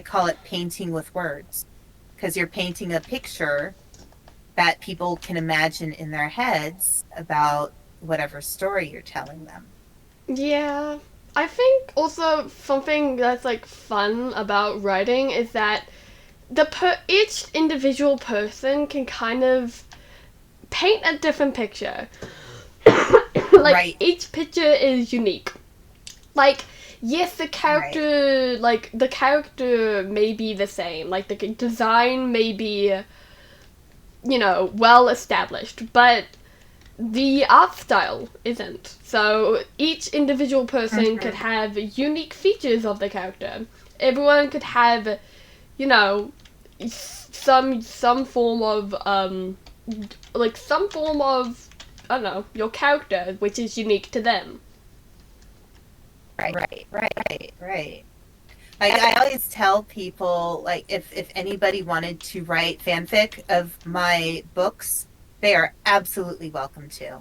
S2: call it painting with words, because you're painting a picture that people can imagine in their heads about whatever story you're telling them.
S1: Yeah. I think also something that's like fun about writing is that each individual person can kind of paint a different picture. Like
S2: Right,
S1: each picture is unique. Like yes,
S2: right.
S1: the character may be the same. Like the design may be well established, but the art style isn't. So each individual person could
S2: Mm-hmm.
S1: have unique features of the character. Everyone could have, you know, some form of some form of I don't know, your character which is unique to them.
S2: Right. Like, I always tell people, like, if anybody wanted to write fanfic of my books, they are absolutely welcome to.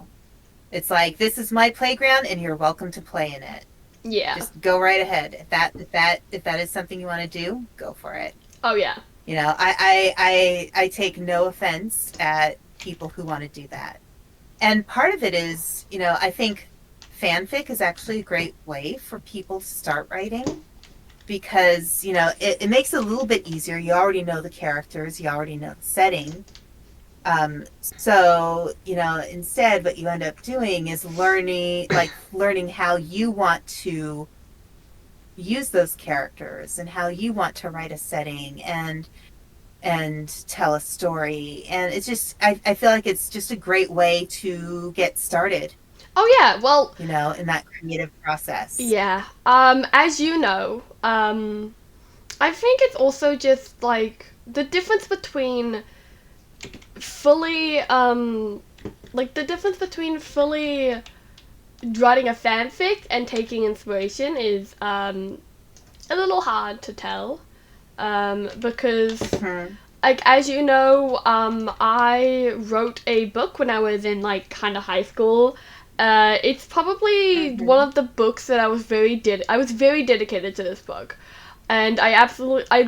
S2: It's like, this is my playground and you're welcome to play in it.
S1: Yeah.
S2: Just go right ahead. If that is something you want to do, go for it.
S1: Oh yeah.
S2: I take no offense at people who want to do that. And part of it is, I think fanfic is actually a great way for people to start writing, because it makes it a little bit easier. You already know the characters, you already know the setting. So, instead what you end up doing is learning how you want to use those characters and how you want to write a setting and tell a story. And it's just, I feel like it's just a great way to get started,
S1: Oh yeah, well,
S2: in that creative process.
S1: yeah. As you know, I think it's also just like the difference between fully, like the difference between fully writing a fanfic and taking inspiration is a little hard to tell, because
S2: Mm-hmm.
S1: like as you know, I wrote a book when I was in like kind of high school. It's probably one
S2: Mm-hmm.
S1: of the books that I was very dedicated to this book, and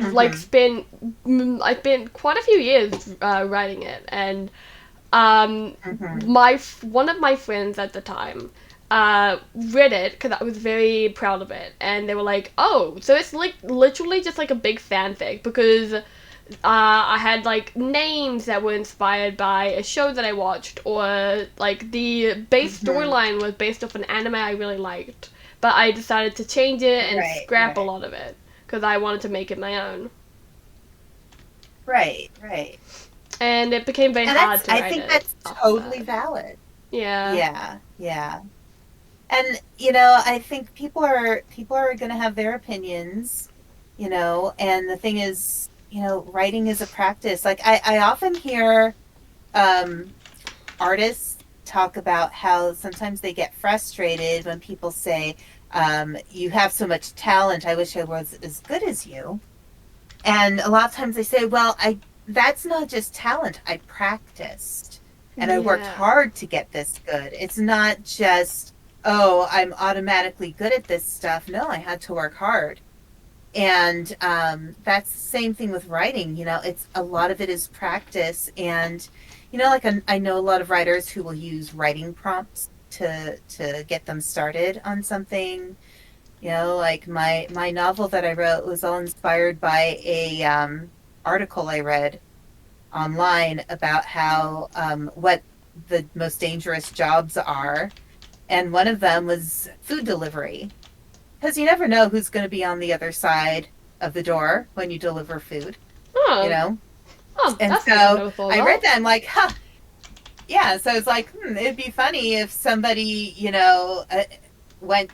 S2: Mm-hmm.
S1: I spent quite a few years writing it, and
S2: Mm-hmm.
S1: one of my friends at the time read it because I was very proud of it, and they were like, "Oh, so it's like literally just like a big fanfic because I had like names that were inspired by a show that I watched, or like the base
S2: Mm-hmm.
S1: storyline was based off an anime I really liked, but I decided to change it and
S2: Right,
S1: scrap a
S2: right,
S1: lot of it because I wanted to make it my own,
S2: right, right.
S1: and it became very
S2: And
S1: hard to
S2: I
S1: write
S2: think
S1: it
S2: that's
S1: off the
S2: totally
S1: bat.
S2: valid.
S1: Yeah.
S2: Yeah, yeah. And I think people are going to have their opinions, and the thing is, writing is a practice. Like I often hear um artists talk about how sometimes they get frustrated when people say, you have so much talent, I wish I was as good as you. And a lot of times they say, well, I that's not just talent. I practiced and I worked
S1: Yeah.
S2: hard to get this good. It's not just, oh, I'm automatically good at this stuff. No, I had to work hard. And that's the same thing with writing. It's a lot of it is practice. And, like I know a lot of writers who will use writing prompts to get them started on something. Like my novel that I wrote was all inspired by a article I read online about how what the most dangerous jobs are, and one of them was food delivery, because you never know who's going to be on the other side of the door when you deliver food, you
S1: Oh,
S2: know.
S1: oh,
S2: And
S1: that's something I've
S2: so
S1: never thought
S2: I read
S1: about.
S2: that. I'm like, huh, yeah. So it's like, it'd be funny if somebody, went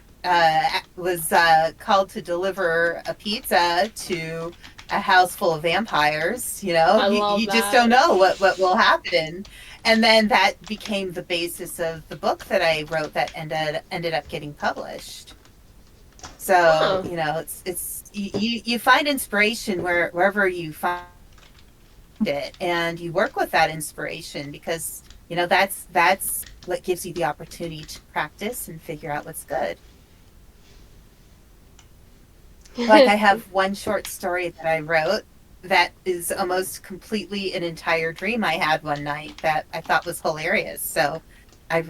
S2: was called to deliver a pizza to a house full of vampires.
S1: I love
S2: You just
S1: that.
S2: don't know what will happen. And then that became the basis of the book that I wrote that ended up getting published. So,
S1: Oh.
S2: it's you find inspiration wherever you find it, and you work with that inspiration, because that's what gives you the opportunity to practice and figure out what's good. Like, I have one short story that I wrote that is almost completely an entire dream I had one night that I thought was hilarious. So I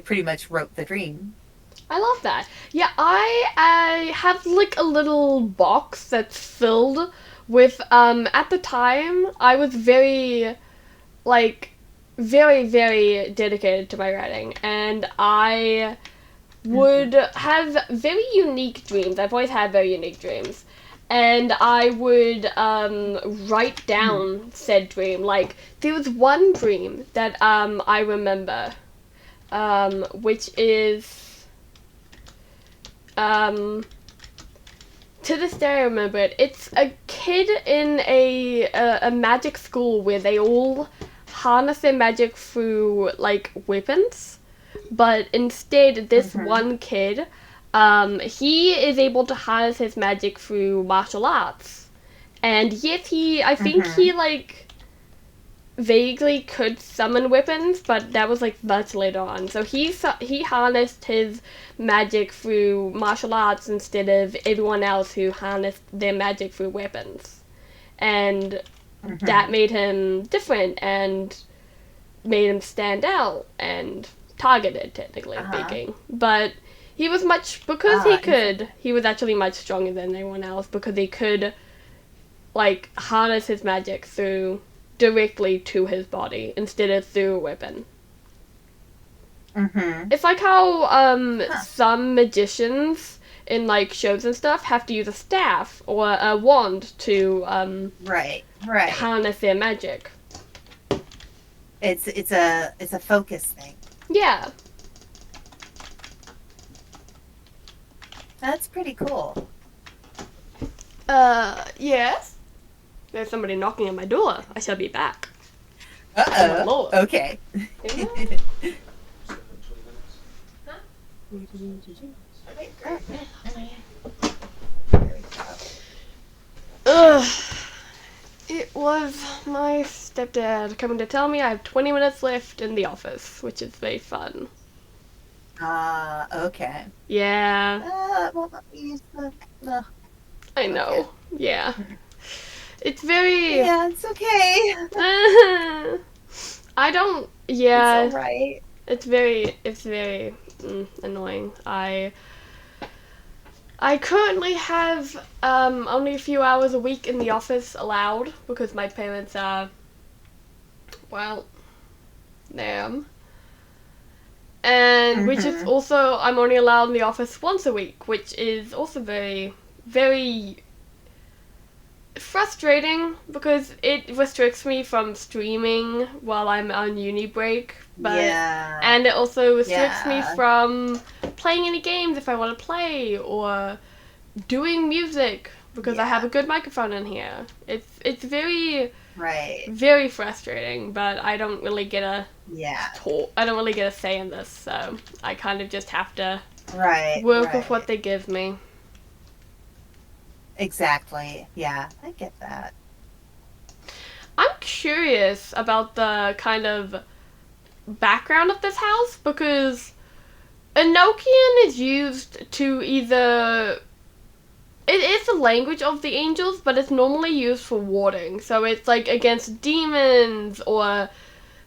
S2: pretty much wrote the dream.
S1: I love that. Yeah, I have like a little box that's filled with at the time I was like very dedicated to my writing, and I
S2: Hmm.
S1: would have very unique dreams. I've always had very unique dreams. And I would write
S2: Hmm.
S1: down said dream. Like, there was one dream that I remember, which is um, to this day I remember it. It's a kid in a magic school where they all harness their magic through like weapons, but instead this
S2: Hmm.
S1: one kid, he is able to harness his magic through martial arts, and yes, I think he
S2: Hmm.
S1: like vaguely could summon weapons, but that was like much later on. So he harnessed his magic through martial arts instead of everyone else who harnessed their magic through weapons, and that
S2: Hmm.
S1: made him different and made him stand out and targeted, technically
S2: Uh-huh.
S1: speaking. But he was much because he
S2: Ah,
S1: could. He was actually much stronger than anyone else because he could like harness his magic through directly to his body instead of through a weapon.
S2: Mm-hmm.
S1: It's like how some magicians in like shows and stuff have to use a staff or a wand to
S2: Right.
S1: harness their magic.
S2: It's a focus thing.
S1: Yeah.
S2: That's pretty cool.
S1: Yes? There's somebody knocking at my door. I shall be back.
S2: Uh-oh.
S1: Oh, Lord.
S2: Okay.
S1: Yeah. Ugh. It was my stepdad coming to tell me I have 20 minutes left in the office, which is very fun.
S2: Okay.
S1: Yeah,
S2: Well, no.
S1: I know. Yeah. It's very...
S2: Yeah, it's okay.
S1: I don't... Yeah.
S2: It's alright.
S1: It's very annoying. I currently have only a few hours a week in the office allowed because my parents are, well, them. And which is also, I'm only allowed in the office once a week, which is also very, very frustrating because it restricts me from streaming while I'm on uni break. But
S2: Yeah.
S1: and it also restricts me
S2: Yeah.
S1: from playing any games if I want to play or doing music because I have a good microphone in here. It's very
S2: Right.
S1: very frustrating, but I don't really get a
S2: Yeah.
S1: I don't really get a say in this, so I kind of just have to
S2: Right.
S1: work with what they give me.
S2: Exactly. Yeah, I get that.
S1: I'm curious about the kind of background of this house because Enochian is used to either... It is the language of the angels, but it's normally used for warding. So it's like against demons or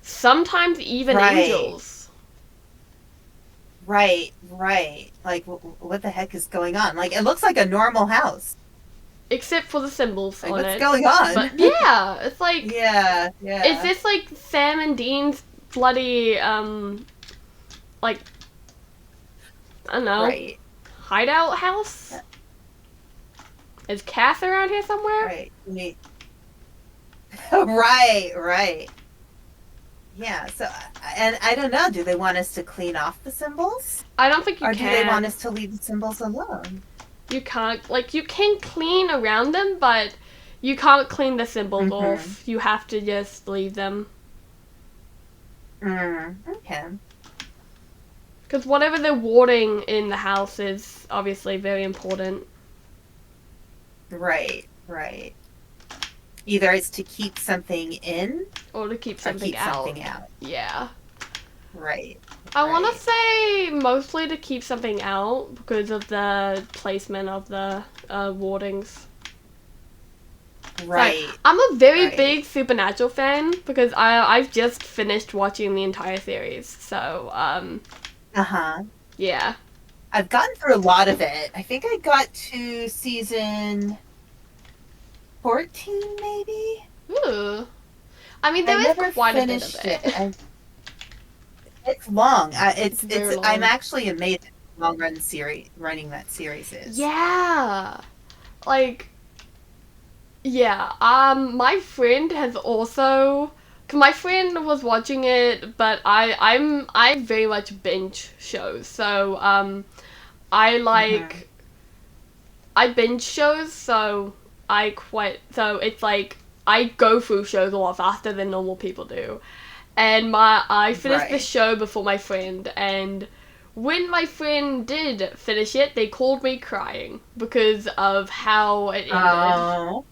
S1: sometimes even angels.
S2: Right. Like, what the heck is going on? Like, it looks like a normal house.
S1: Except for the symbols
S2: Like,
S1: on
S2: what's
S1: it.
S2: going on?
S1: But yeah, it's like...
S2: Yeah.
S1: Is this like Sam and Dean's bloody, like, I don't know,
S2: Right.
S1: hideout house?
S2: Yeah.
S1: Is Cass around here somewhere?
S2: Right. Right. Yeah, so, and I don't know, do they want us to clean off the symbols?
S1: I don't think you
S2: or
S1: can.
S2: Or do they want us to leave the symbols alone?
S1: You can't, like, you can clean around them, but you can't clean the symbols off. You have to just leave them.
S2: Okay.
S1: Because whatever they're warding in the house is obviously very important.
S2: Right. Either it's to keep something in,
S1: or to keep something out. Yeah.
S2: Right.
S1: I want to say mostly to keep something out because of the placement of the wardings.
S2: Right.
S1: So, I'm a very big Supernatural fan because I've just finished watching the entire series. So, yeah.
S2: I've gotten through a lot of it. I think I got to season 14, maybe?
S1: Ooh. I mean, there is quite a bit of it.
S2: It's long.
S1: It's long.
S2: I'm actually amazed at how long running that series is.
S1: Yeah. Like, yeah. My friend has also... Cause my friend was watching it, but I very much binge shows. So, I like... I binge shows, so it's like I go through shows a lot faster than normal people do. And I finished the show before my friend, and when my friend did finish it, they called me crying because of how it ended.
S2: Oh.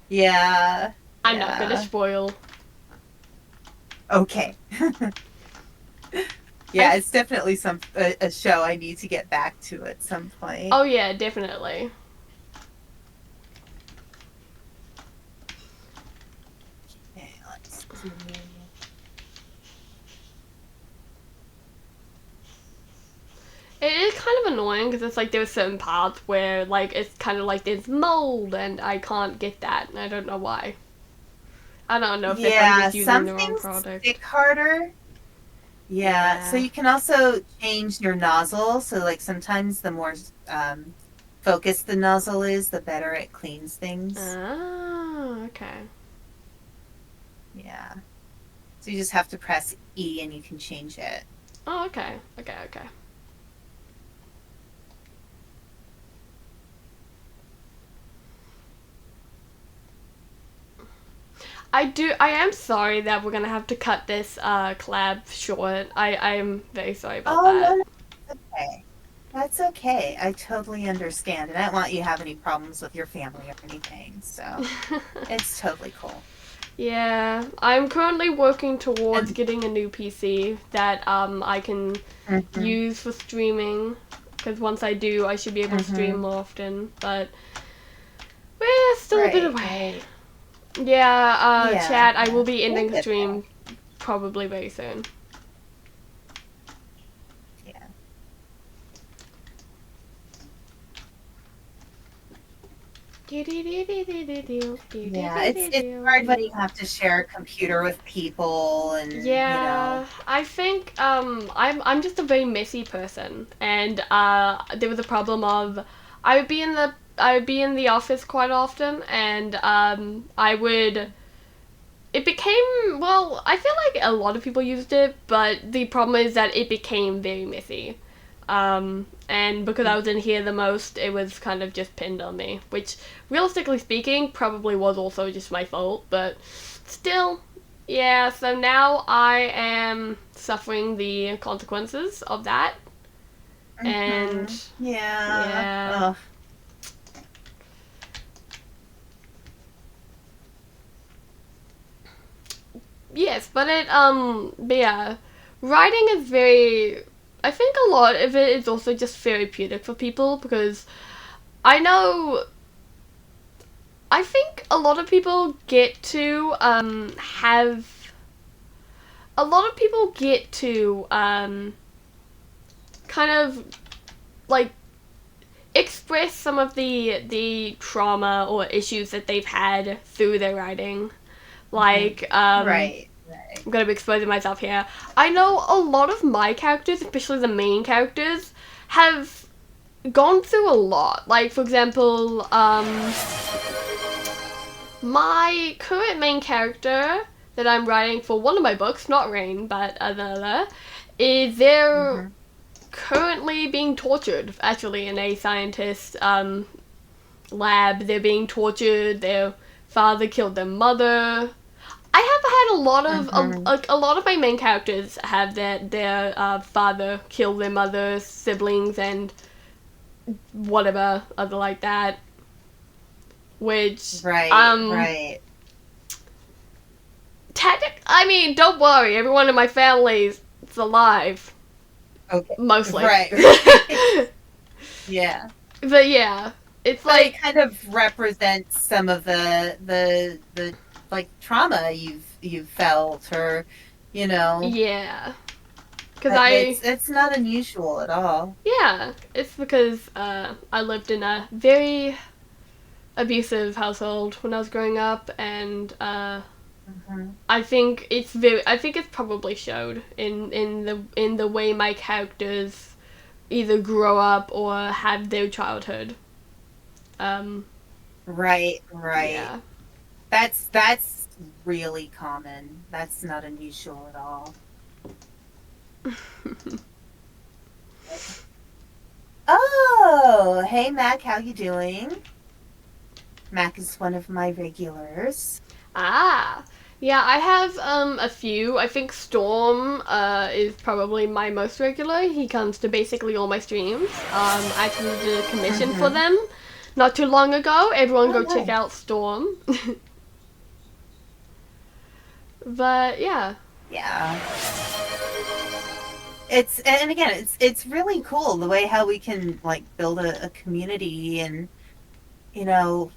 S2: Yeah.
S1: I'm not gonna spoil.
S2: Okay. Yeah, it's definitely a show I need to get back to at some point.
S1: Oh yeah, definitely.
S2: Okay, let's see.
S1: It is kind of annoying because it's like there are certain parts where like it's kind of like there's mold and I can't get that and I don't know why. I don't know if they're probably
S2: Yeah,
S1: just using
S2: some
S1: the wrong
S2: things
S1: product.
S2: stick harder. Yeah, so
S1: Yeah.
S2: you can also change your nozzle. So like sometimes the more focused the nozzle is, the better it cleans things.
S1: Ah, okay.
S2: Yeah. So you just have to press E and you can change it.
S1: Oh, okay. Okay, okay. I am sorry that we're gonna have to cut this collab short. I'm very sorry about
S2: Oh, no,
S1: that.
S2: no, that's okay. That's okay. I totally understand. And I don't want you to have any problems with your family or anything. So it's totally cool.
S1: Yeah, I'm currently working towards
S2: And
S1: getting a new PC that I can
S2: hmm
S1: use for streaming. Because once I do, I should be able to stream
S2: hmm
S1: more often. But we're still a bit
S2: right,
S1: away.
S2: right.
S1: Yeah,
S2: Yeah,
S1: chat, I will
S2: yeah.
S1: be
S2: We'll
S1: ending
S2: get there.
S1: stream probably very soon.
S2: Yeah. Yeah, it's hard when you have to share a computer with people and,
S1: Yeah, I think I'm just a very messy person, and there was a problem of I would be in the office quite often, and I would it became well I feel like a lot of people used it, but the problem is that it became very messy. And because I was in here the most, it was kind of just pinned on me, which, realistically speaking, probably was also just my fault, but still, yeah, so now I am suffering the consequences of that, and
S2: Yeah.
S1: yeah,
S2: Ugh.
S1: yes, but yeah, writing is very, I think a lot of it is also just therapeutic for people because I know I think a lot of people get to have a lot of people get to kind of like express some of the trauma or issues that they've had through their writing.
S2: Mhm.
S1: Like
S2: Right, right.
S1: I'm gonna be exposing myself here. I know a lot of my characters, especially the main characters, have gone through a lot. Like for example, my current main character that I'm writing for one of my books, not Raine, but another, is they're
S2: hmm
S1: currently being tortured, actually, in a scientist lab. They're being tortured. Their father killed their mother. I have had a lot of
S2: hmm
S1: a lot of my main characters have their father kill their mother, siblings, and whatever other like that. Which
S2: Right, right.
S1: I mean, don't worry, everyone in my family is alive,
S2: Okay.
S1: mostly.
S2: Right, right. Yeah.
S1: But yeah, it's
S2: But it
S1: like,
S2: kind of represents some of the like trauma you've felt or you know,
S1: yeah, because I,
S2: it's not unusual at all.
S1: yeah, it's because I lived in a very abusive household when I was growing up, and
S2: hmm
S1: I think it's probably showed in the way my characters either grow up or have their childhood. Um,
S2: Right, right.
S1: yeah.
S2: That's really common. That's not unusual at all. Oh, hey Mac, how you doing? Mac is one of my regulars.
S1: Ah, yeah, I have a few. I think Storm is probably my most regular. He comes to basically all my streams. I actually did a commission for
S2: Mm-hmm.
S1: them not too long ago. Everyone
S2: Oh,
S1: go check
S2: nice.
S1: out Storm. But yeah,
S2: Yeah. It's and again, it's really cool the way how we can like build a community and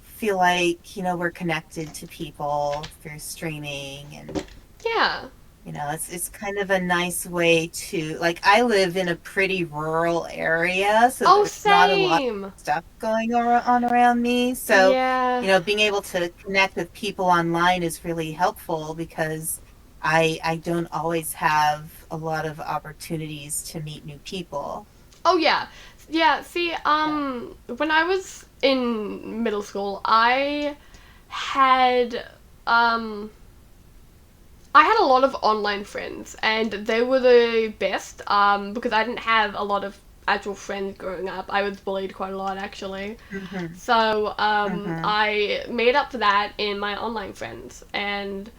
S2: feel like we're connected to people through streaming and
S1: yeah.
S2: It's kind of a nice way to, like, I live in a pretty rural area, so
S1: Oh,
S2: there's not a lot
S1: same.
S2: of stuff going on around me. So,
S1: Yeah.
S2: being able to connect with people online is really helpful because I don't always have a lot of opportunities to meet new people.
S1: Oh yeah. Yeah, see,
S2: Yeah.
S1: when I was in middle school, had um I had a lot of online friends, and they were the best. Because I didn't have a lot of actual friends growing up. I was bullied quite a lot, actually.
S2: Hmm.
S1: So
S2: Hmm.
S1: I made up for that in my online friends, and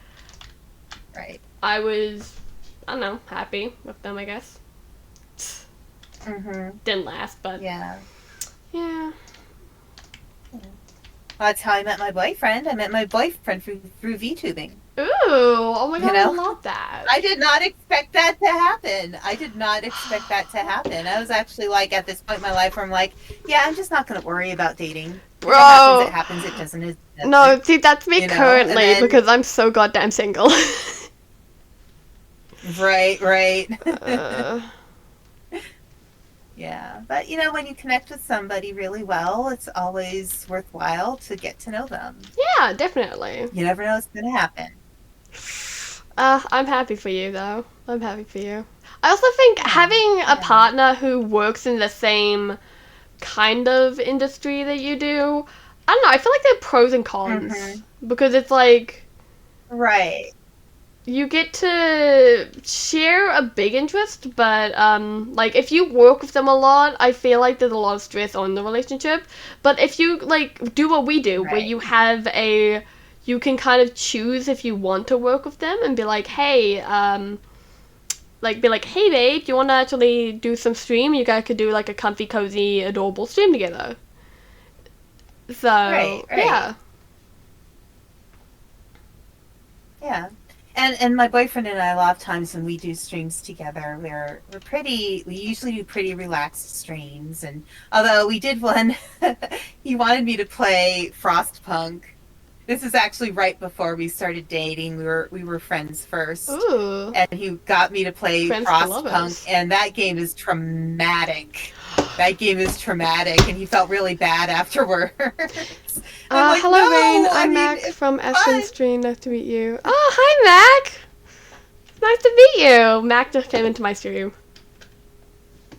S2: Right.
S1: I was, I don't know, happy with them, I guess.
S2: Hmm.
S1: Didn't last, but
S2: Yeah.
S1: yeah.
S2: Well, that's how I met my boyfriend. I met my boyfriend through VTubing.
S1: Ooh, oh my
S2: You
S1: god, I
S2: know,
S1: love that.
S2: I did not expect that to happen. I did not expect that to happen. I was actually like at this point in my life where I'm like, yeah, I'm just not going to worry about dating. If it happens, it
S1: Bro,
S2: happens. It doesn't, it doesn't.
S1: no, see, that's me
S2: And
S1: currently
S2: then,
S1: because I'm so goddamn single.
S2: right, right.
S1: uh,
S2: Yeah. But, when you connect with somebody really well, it's always worthwhile to get to know them.
S1: yeah, definitely.
S2: You never know what's going to happen.
S1: I'm happy for you, though. I'm happy for you. I also think
S2: Yeah.
S1: having a
S2: Yeah.
S1: partner who works in the same kind of industry that you do, I don't know, I feel like there are pros and cons.
S2: Hmm.
S1: Because it's like,
S2: Right.
S1: you get to share a big interest, but like if you work with them a lot, I feel like there's a lot of stress on the relationship. But if you like do what we do, where
S2: Right.
S1: you have a, you can kind of choose if you want to work with them and be like, hey, like be like, hey babe, do you want to actually do some stream? You guys could do like a comfy, cozy, adorable stream together.
S2: Right.
S1: So
S2: Right.
S1: yeah,
S2: Yeah. And my boyfriend and I, a lot of times when we do streams together, we usually do pretty relaxed streams. And although we did one, he wanted me to play Frostpunk. This is actually right before we started dating. We were friends first.
S1: ooh,
S2: And he got me to play
S1: friends to
S2: Frostpunk,
S1: lovers.
S2: and that game is traumatic. That game is traumatic, and he felt really bad afterwards. I'm like,
S1: Hello, Raine.
S2: no, I
S1: I'm
S2: mean,
S1: Mac
S2: it's
S1: from Aspen
S2: fun.
S1: Stream. Nice to meet you. Oh, hi, Mac. Nice to meet you. Mac just came into my stream.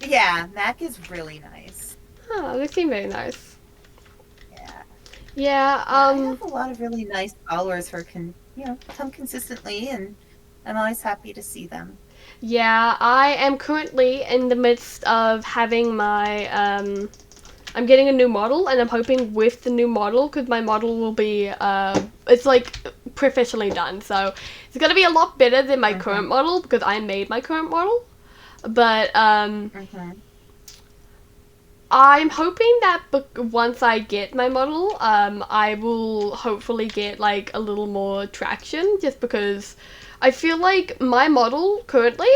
S2: Yeah, Mac is really nice.
S1: Oh, they seem very nice.
S2: Yeah.
S1: Yeah,
S2: Yeah, I have a lot of really nice followers who come consistently, and I'm always happy to see them.
S1: yeah, I am currently in the midst of having my, I'm getting a new model, and I'm hoping with the new model, because my model will be, it's like professionally done, so it's gonna be a lot better than my current
S2: Mm-hmm.
S1: model, because I made my current model. But,
S2: Mm-hmm.
S1: I'm hoping that once I get my model, I will hopefully get like a little more traction. Just because I feel like my model currently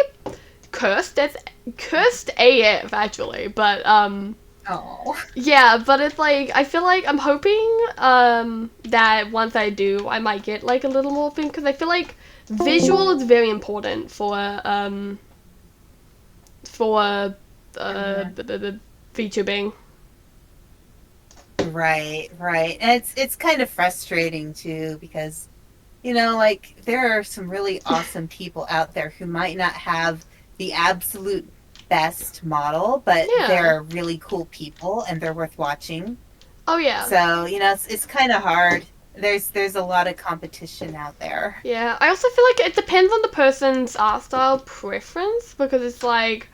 S1: cursed. That's cursed AF actually. But
S2: Oh.
S1: yeah. But it's like I feel like I'm hoping that once I do, I might get like a little more thing because I feel like visual is very important for
S2: Mm-hmm.
S1: the VTubing.
S2: Right, right. And it's kind of frustrating too because like there are some really awesome people out there who might not have the absolute best model, but
S1: Yeah.
S2: they're really cool people and they're worth watching.
S1: Oh yeah.
S2: So, it's kind of hard. There's a lot of competition out there.
S1: Yeah. I also feel like it depends on the person's art style preference because it's like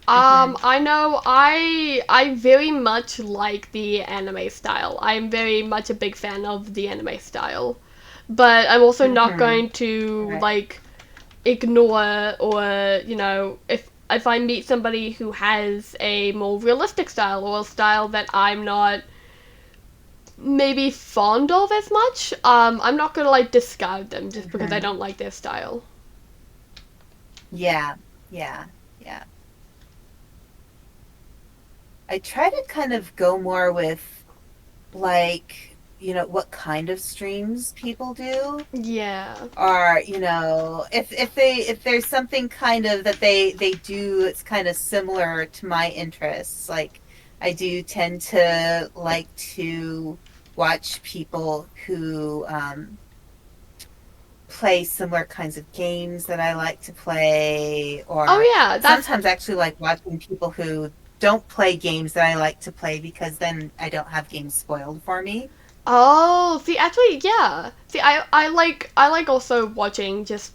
S2: Hmm.
S1: I know I very much like the anime style. I'm very much a big fan of the anime style. But I'm also not
S2: Hmm.
S1: going to
S2: Right.
S1: like ignore or, if I meet somebody who has a more realistic style or a style that I'm not maybe fond of as much, I'm not gonna like discard them just because I
S2: Hmm.
S1: don't like their style.
S2: Yeah. Yeah. Yeah. I try to kind of go more with like what kind of streams people do.
S1: Yeah.
S2: Or, if there's something kind of that they do it's kind of similar to my interests. Like, I do tend to like to watch people who play similar kinds of games that I like to play,
S1: Oh
S2: or
S1: yeah, that's
S2: sometimes actually like watching people who don't play games that I like to play, because then I don't have games spoiled for me.
S1: Oh, see, actually, yeah. See, I like also watching just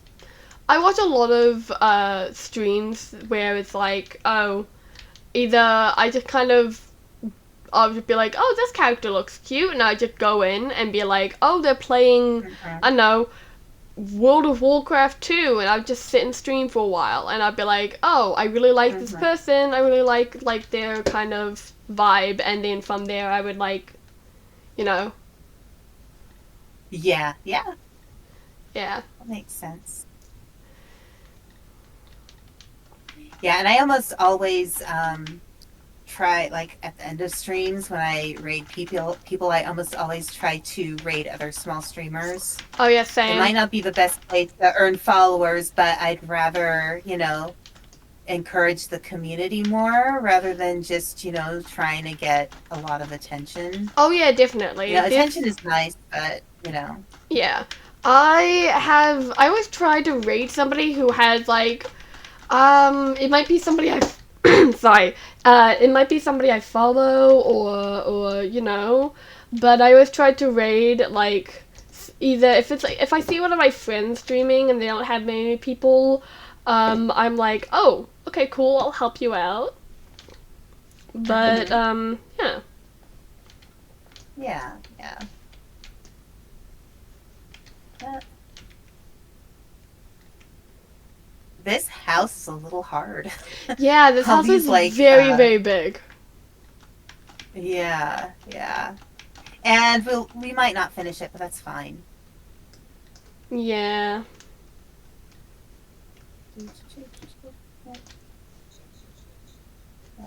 S1: I watch a lot of streams where it's like, oh, either I just kind of I'll just be like, oh, this character looks cute, and I just go in and be like, oh, they're playing,
S2: Mhm.
S1: I don't know, World of Warcraft 2, and I'd just sit and stream for a while, and I'd be like, oh, I really like this
S2: Mhm.
S1: person, I really like their kind of vibe, and then from there I would like, you know,
S2: Yeah, yeah,
S1: yeah.
S2: that makes sense. Yeah, and I almost always try, like, at the end of streams when I raid people, I almost always try to raid other small streamers.
S1: Oh yeah,
S2: It
S1: same.
S2: might not be the best way to earn followers, but I'd rather, encourage the community more rather than just, trying to get a lot of attention.
S1: Oh yeah, definitely.
S2: Attention
S1: This,
S2: is nice, but,
S1: yeah. I always try to rate somebody who has like, it might be somebody sorry, it might be somebody I follow or but I always try to raid like either if it's like if I see one of my friends streaming and they don't have many people, I'm like, oh, okay, cool, I'll help you out. But
S2: Mhm.
S1: yeah.
S2: Yeah, yeah. Uh, This house is a little hard.
S1: Yeah, this
S2: All
S1: house
S2: these,
S1: is
S2: like,
S1: very, very big.
S2: yeah, yeah. And we might not finish it, but that's fine.
S1: Yeah.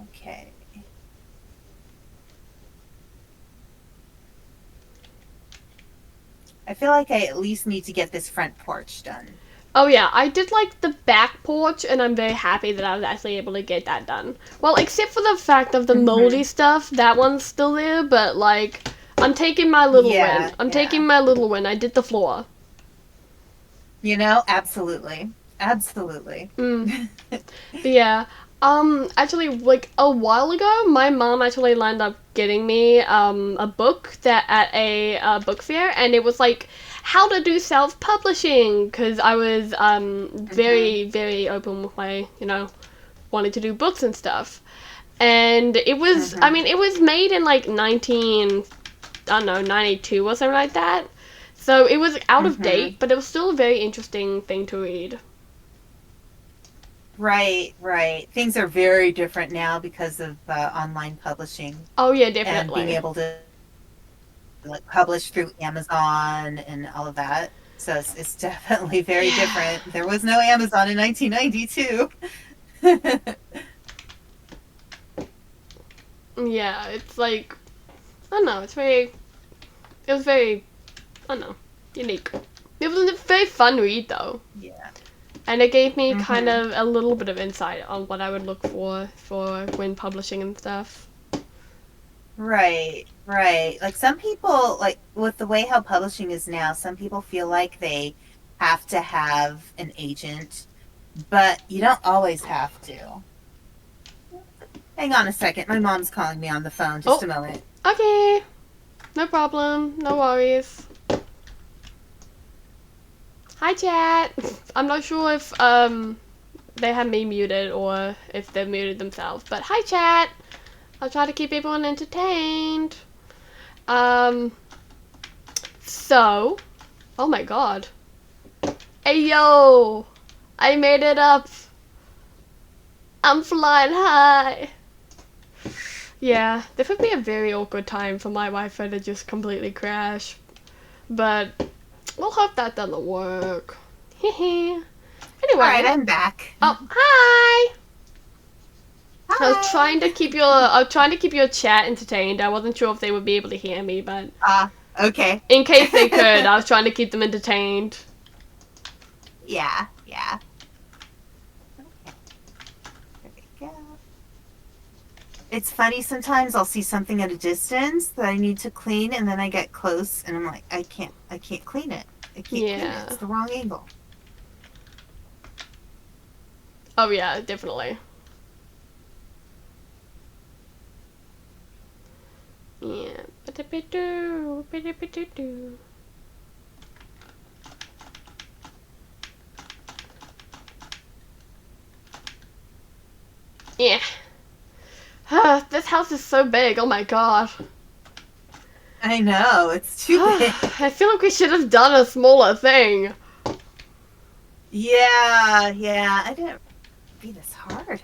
S2: Okay. I feel like I at least need to get this front porch done.
S1: Oh yeah, I did like the back porch, and I'm very happy that I was actually able to get that done. Well, except for the fact of the moldy
S2: Hmm.
S1: stuff, that one's still there, but like, I'm taking my little win.
S2: Yeah,
S1: I'm
S2: yeah.
S1: taking my little win. I did the floor.
S2: Absolutely. Absolutely.
S1: Mm. But yeah. Actually, like a while ago, my mom actually lined up getting me a book that at a book fair, and it was like how to do self publishing because I was
S2: Hmm.
S1: very very open with my wanting to do books and stuff, and it was I
S2: Hmm.
S1: mean it was made in like 19 I don't know 92 or something like that, so it was out of
S2: Hmm.
S1: date, but it was still a very interesting thing to read.
S2: Right, right. Things are very different now because of online publishing
S1: Oh yeah,
S2: and being
S1: definitely.
S2: able to, like, publish through Amazon and all of that. So it's definitely very
S1: Yeah.
S2: different. There was no Amazon in 1992.
S1: Yeah, it's like I don't know. It's very. It was very. I don't know. Unique. It was a very fun read though,
S2: Yeah.
S1: and it gave me kind
S2: Hmm.
S1: of a little bit of insight on what I would look for when publishing and stuff.
S2: Right, right. Like, some people, like, with the way how publishing is now, some people feel like they have to have an agent, but you don't always have to. Hang on a second. My mom's calling me on the phone. Just
S1: Oh,
S2: a moment.
S1: okay. No problem. No worries. Hi, chat. I'm not sure if they have me muted or if they've muted themselves, but hi, chat. I'll try to keep everyone entertained. Um. So. Oh my god. Hey yo! I made it up! I'm flying high! Yeah, this would be a very awkward time for my Wi-Fi to just completely crash. But we'll hope that doesn't work. Hehe.
S2: All right,
S1: Anyway.
S2: I'm back.
S1: Oh, hi!
S2: Hi.
S1: I was trying to keep your chat entertained. I wasn't sure if they would be able to hear me, but
S2: Ah, Okay.
S1: In case they could, I was trying to keep them entertained.
S2: Yeah, yeah. Okay. There we go. It's funny, sometimes I'll see something at a distance that I need to clean, and then I get close and I'm like, I can't clean it. I can't clean it.
S1: Yeah.
S2: It's the wrong angle.
S1: Oh yeah, definitely. Yeah. Yeah. This house is so big. Oh my god.
S2: I know, it's too big.
S1: I feel like we should have done a smaller thing.
S2: Yeah, yeah. I didn't be this hard.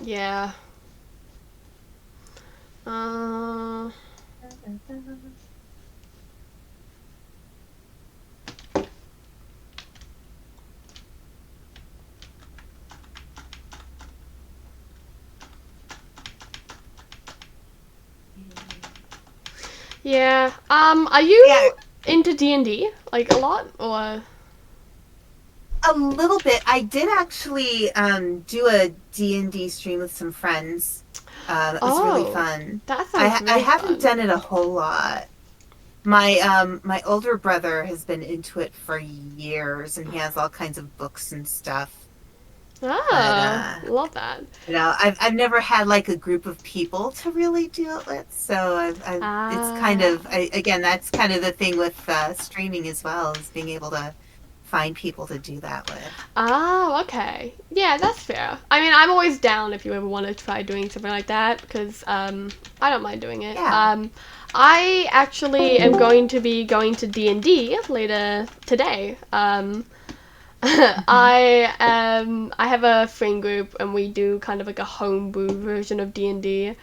S1: Yeah. Yeah. Are you into D&D like a lot, or?
S2: A little bit. I did actually do a D&D stream with some friends. It was really fun.
S1: That sounds really
S2: I haven't
S1: fun.
S2: done it a whole lot. My older brother has been into it for years, and he has all kinds of books and stuff.
S1: Ah,
S2: But
S1: love that.
S2: you know, I've never had like a group of people to really do it with, so it's kind of again, that's kind of the thing with streaming as well, is being able to find people to do that with.
S1: Oh, okay. Yeah, that's fair. I mean, I'm always down if you ever want to try doing something like that, because I don't mind doing it.
S2: Yeah.
S1: I actually am going to be going to D&D later today. I have a friend group, and we do kind of like a homebrew version of D&D.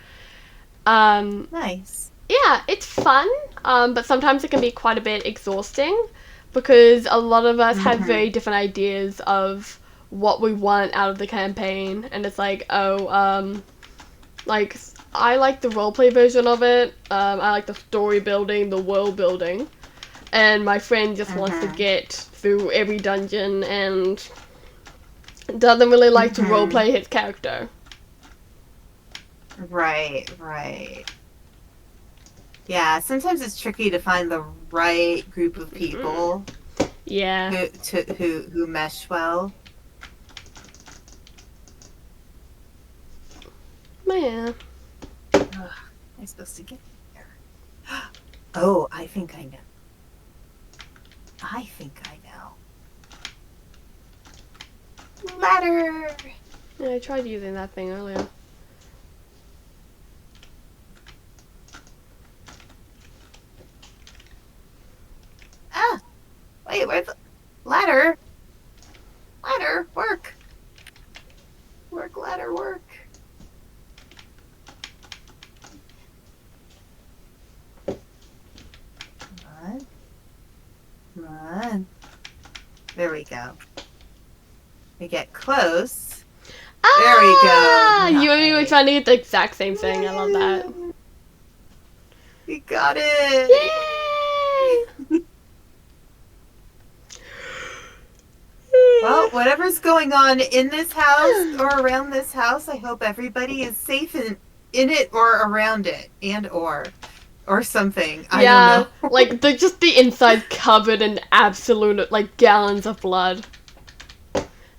S2: Nice.
S1: Yeah, it's fun, but sometimes it can be quite a bit exhausting, because a lot of us have very different ideas of what we want out of the campaign, and it's like, like, I like the roleplay version of it, I like the story building, the world building, and my friend just wants to get through every dungeon and doesn't really like to roleplay his character.
S2: Right, right. Yeah, sometimes it's tricky to find the right group of people
S1: Yeah.
S2: who mesh well.
S1: Yeah.
S2: Ugh, am I supposed to get there? Oh, I think I know. I think I know. Ladder!
S1: Yeah, I tried using that thing earlier.
S2: Ah! Wait, where's the ladder? Ladder, work! Work, ladder, work. Come on. Come on. There we go. We get close. There we go.
S1: You and me were trying to get the exact same thing. I love that.
S2: We got it.
S1: Yay!
S2: Well, whatever's going on in this house or around this house, I hope everybody is safe in it or around it, and or something. I don't know.
S1: Like just the inside covered in absolute like gallons of blood.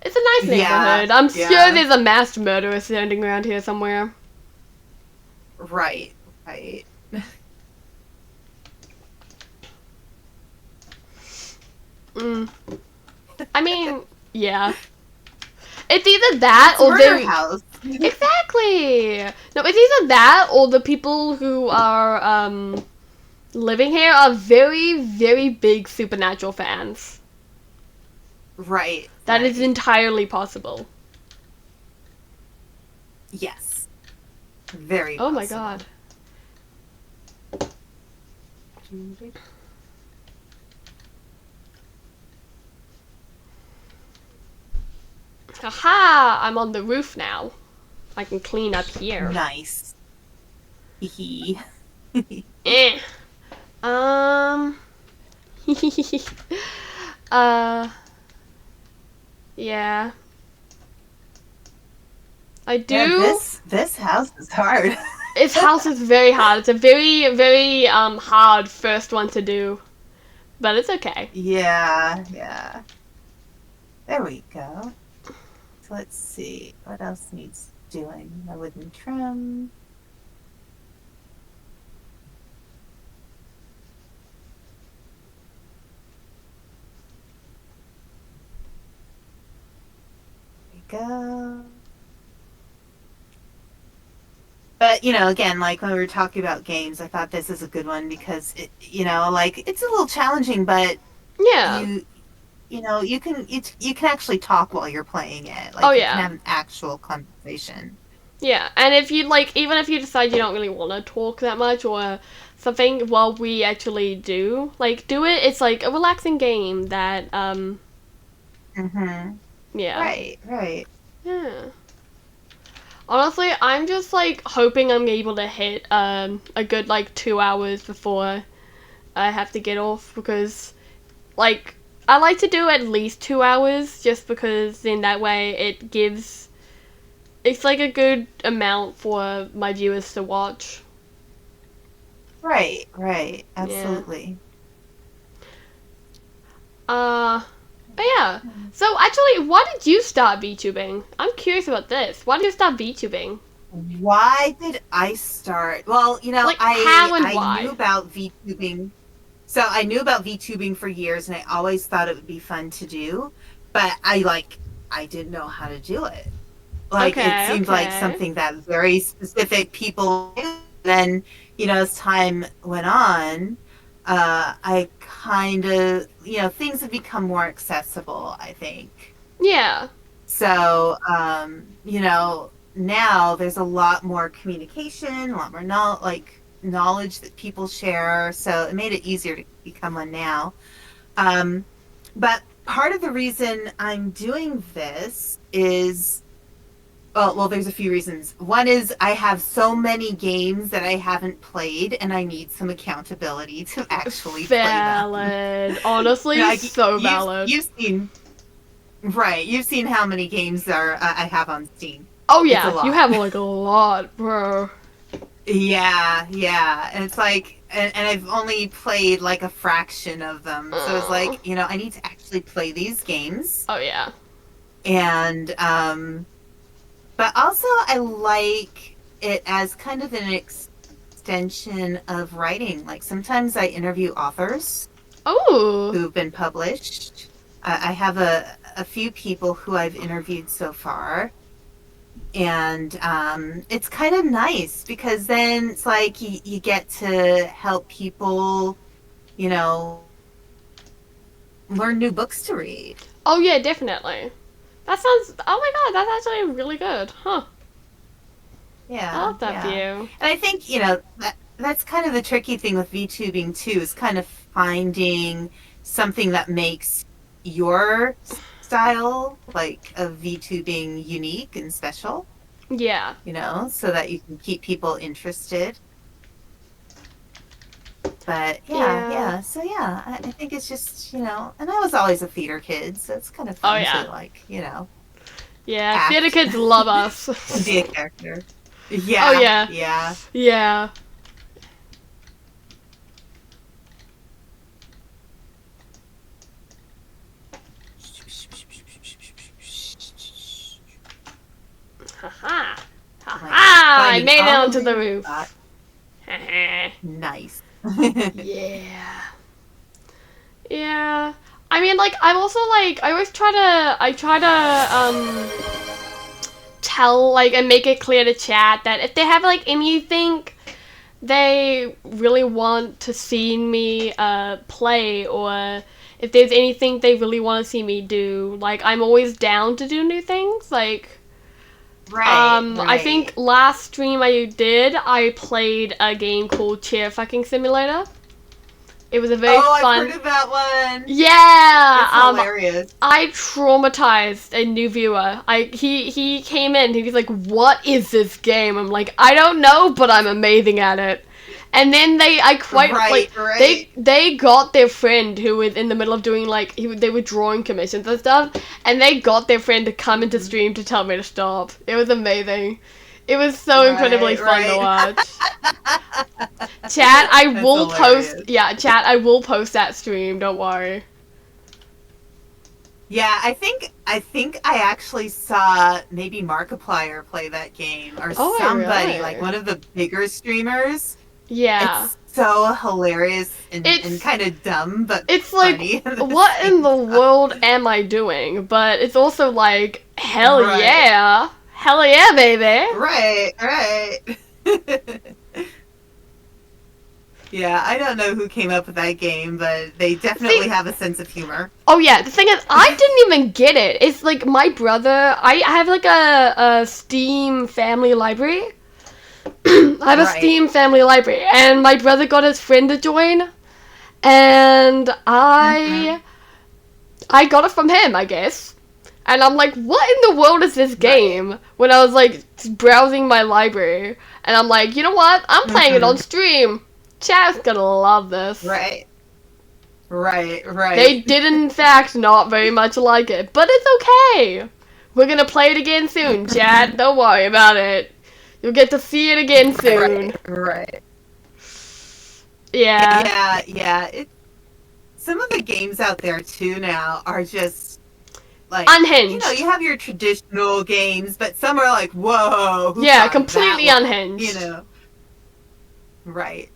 S1: It's a nice neighborhood. I'm sure there's a masked murderer standing around here somewhere.
S2: Right, right.
S1: I mean, yeah. It's either that
S2: It's
S1: or
S2: murder house.
S1: Exactly. No, it's either that or the people who are living here are very, very big Supernatural fans.
S2: Right.
S1: That is entirely possible.
S2: Yes. Very
S1: Oh
S2: possible.
S1: my god. Aha! I'm on the roof now. I can clean up here.
S2: Nice. Hee.
S1: Eh. Um. uh. Yeah. I
S2: Yeah,
S1: do.
S2: this house is hard.
S1: This house is very hard. It's a very, very hard first one to do, but it's okay.
S2: Yeah, yeah. There we go. So let's see. What else needs doing? My wooden trim. There we go. But, again, like when we were talking about games, I thought this is a good one because like it's a little challenging, but
S1: Yeah.
S2: you can actually talk while you're playing it.
S1: Oh,
S2: Like you can
S1: yeah.
S2: have an actual conversation.
S1: Yeah, and if you like, even if you decide you don't really want to talk that much or something, while we actually do it, it's like a relaxing game that
S2: Mm-hmm.
S1: yeah.
S2: Right, right.
S1: Yeah. Honestly, I'm just like hoping I'm able to hit a good like 2 hours before I have to get off, because like I like to do at least 2 hours just because in that way it's like a good amount for my viewers to watch.
S2: Right, right.
S1: Yeah.
S2: Absolutely.
S1: But yeah. So actually, why did you start VTubing? I'm curious about this. Why did you start VTubing?
S2: Why did I start? Well,
S1: Like how and
S2: I knew
S1: why?
S2: about VTubing. So I knew about VTubing for years and I always thought it would be fun to do, but I didn't know how to do it. Like it
S1: Okay,
S2: seemed like
S1: okay.
S2: something that very specific people do. Then, as time went on, I kind of, things have become more accessible, I think.
S1: Yeah.
S2: So, now there's a lot more communication, a lot more knowledge that people share. So it made it easier to become one now. Um, but part of the reason I'm doing this is, well, there's a few reasons. One is I have so many games that I haven't played, and I need some accountability to actually play them.
S1: Valid. Honestly,
S2: Like
S1: so valid.
S2: you've seen. Right. You've seen how many games I have on Steam.
S1: Oh
S2: It's a
S1: yeah, you
S2: lot.
S1: have like a lot, bro.
S2: Yeah, yeah. And it's like, and I've only played like a fraction of them. So it's
S1: Oh,
S2: like, I need to actually play these games.
S1: oh yeah.
S2: And, but also I like it as kind of an extension of writing. Like sometimes I interview authors
S1: Oh,
S2: who've been published. I have a few people who I've interviewed so far. And it's kind of nice because then it's like you get to help people, you know, learn new books to read.
S1: oh yeah, definitely. That sounds. Oh my god, that's actually really good, huh? I
S2: Yeah,
S1: love that
S2: yeah.
S1: view.
S2: And I think, that's kind of the tricky thing with VTubing too, is kind of finding something that makes your style, like, of VTubing unique and special,
S1: Yeah,
S2: so that you can keep people interested. But yeah,
S1: yeah.
S2: yeah. So yeah, I think it's just, and I was always a theater kid, so it's kind of
S1: Oh
S2: fun to
S1: yeah,
S2: like,
S1: yeah. Theater
S2: act
S1: kids love us.
S2: and be a character.
S1: Oh
S2: Yeah,
S1: yeah,
S2: yeah.
S1: yeah. Haha,
S2: Like
S1: haha! I
S2: finding
S1: made it
S2: all
S1: onto
S2: the
S1: the
S2: new
S1: roof.
S2: spots.
S1: Haha.
S2: Nice.
S1: Yeah. Yeah. I mean, like, I'm also like, I try to tell, like, and make it clear to chat that if they have, like, anything they really want to see me play, or if there's anything they really want to see me do, like, I'm always down to do new things. Like,
S2: Right,
S1: I think
S2: right.
S1: last stream I played a game called Chair Fucking Simulator. It was a very
S2: Oh, I've
S1: fun.
S2: heard of that one.
S1: Yeah.
S2: It's hilarious.
S1: I traumatized a new viewer. He came in. He was like, "What is this game?" I'm like, "I don't know, but I'm amazing at it." And then
S2: Right, right.
S1: they got their friend who was in the middle of doing like they were drawing commissions and stuff, and they got their friend to come into stream to tell me to stop. It was amazing. It was so incredibly
S2: Right,
S1: fun to
S2: right.
S1: watch. Chat, I
S2: That's
S1: will post.
S2: hilarious.
S1: Yeah, chat, I will post that stream. Don't worry.
S2: Yeah, I think I actually saw maybe Markiplier play that game or
S1: Oh,
S2: somebody, like
S1: really?
S2: one of the bigger streamers.
S1: Yeah.
S2: It's so hilarious and
S1: It's
S2: kind of dumb, but
S1: it's like,
S2: funny at the
S1: what in
S2: same
S1: the
S2: time.
S1: world am I doing? But it's also like, hell
S2: Right,
S1: yeah. Hell yeah, baby.
S2: right, right. Yeah, I don't know who came up with that game, but they definitely
S1: See,
S2: have a sense of humor.
S1: oh yeah, the thing is, I didn't even get it. It's like my brother, I have like a Steam family library. I have a
S2: Right.
S1: Steam family library, and my brother got his friend to join, and
S2: Mm-hmm.
S1: I got it from him, I guess. And I'm like, what in the world is this
S2: Right.
S1: game? When I was like browsing my library, and I'm like, you know what? I'm playing it on
S2: Mm-hmm.
S1: stream. Chat's gonna love this.
S2: Right. Right.
S1: They
S2: Right.
S1: did in fact not very much like it, but it's okay. We're gonna play it again soon, chat. Don't worry about it. You'll get to see it again soon.
S2: Right. Right.
S1: Yeah.
S2: Yeah. Yeah. Some of the games out there too now are just like,
S1: Unhinged.
S2: you have your traditional games, but some are like, whoa, who
S1: Yeah,
S2: thought of that
S1: completely
S2: one? You
S1: unhinged.
S2: know. Right.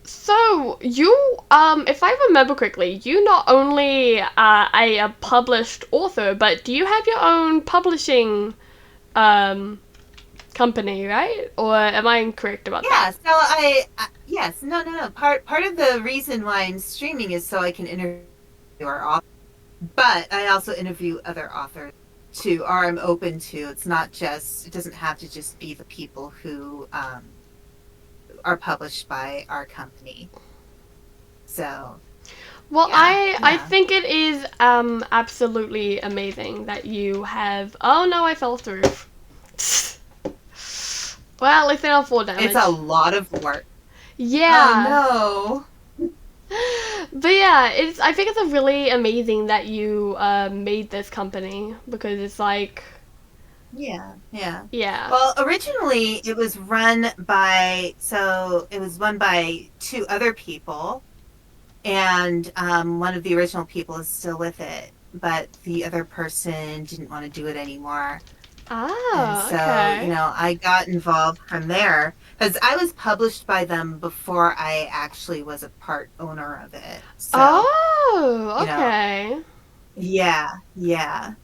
S1: So, if I remember correctly, you not only are a published author, but do you have your own publishing, um, company, right? Or am I incorrect about that?
S2: Yeah. So yes, no. Part of the reason why I'm streaming is so I can interview our author, but I also interview other authors too, or I'm open to. It doesn't have to just be the people who are published by our company. So
S1: Well,
S2: yeah,
S1: I
S2: yeah.
S1: think it is absolutely amazing that you have. Oh no, I fell through. Well, at least I don't fall
S2: It's a
S1: damage.
S2: lot of work. Oh
S1: Yeah.
S2: no.
S1: But yeah, it's. I think it's a really amazing that you made this company because it's like,
S2: Yeah, yeah.
S1: yeah.
S2: Well, originally it was run by two other people, and one of the original people is still with it, but the other person didn't want to do it anymore. And
S1: Ah,
S2: so,
S1: okay.
S2: I got involved from there because I was published by them before I actually was a part owner of it. So,
S1: Oh,
S2: you know,
S1: okay.
S2: yeah, yeah.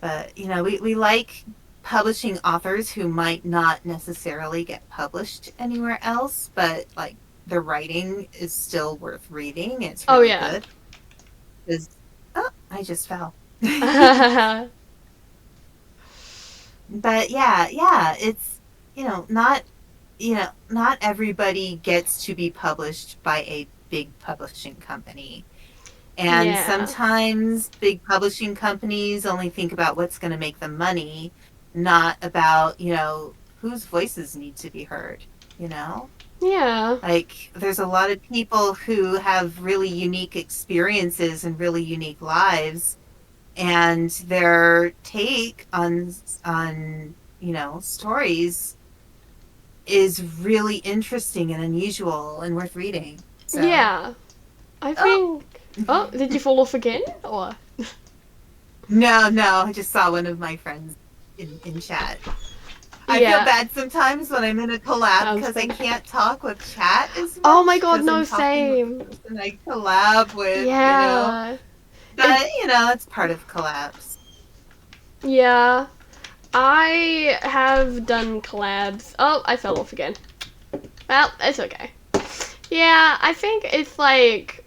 S2: But, we like publishing authors who might not necessarily get published anywhere else, but like their writing is still worth reading. It's
S1: Oh
S2: really
S1: yeah.
S2: good. 'Cause- Oh, I just fell. But yeah, yeah, it's not not everybody gets to be published by a big publishing company. And
S1: Yeah.
S2: sometimes big publishing companies only think about what's going to make them money, not about, whose voices need to be heard, you know?
S1: Yeah.
S2: Like there's a lot of people who have really unique experiences and really unique lives, and their take on stories is really interesting and unusual and worth reading. So,
S1: Yeah. I
S2: oh.
S1: think. Oh, did you fall off again? Or.
S2: No, I just saw one of my friends in chat. I feel
S1: Yeah.
S2: bad sometimes when I'm in a collab because I
S1: Aspen.
S2: can't talk with chat as
S1: Oh my
S2: much
S1: god,
S2: because I'm
S1: no,
S2: talking with
S1: same.
S2: the person I collab with.
S1: Yeah. It.
S2: But, it's part of collabs.
S1: Yeah. I have done collabs. Oh, I fell off again. Well, it's okay. Yeah, I think it's like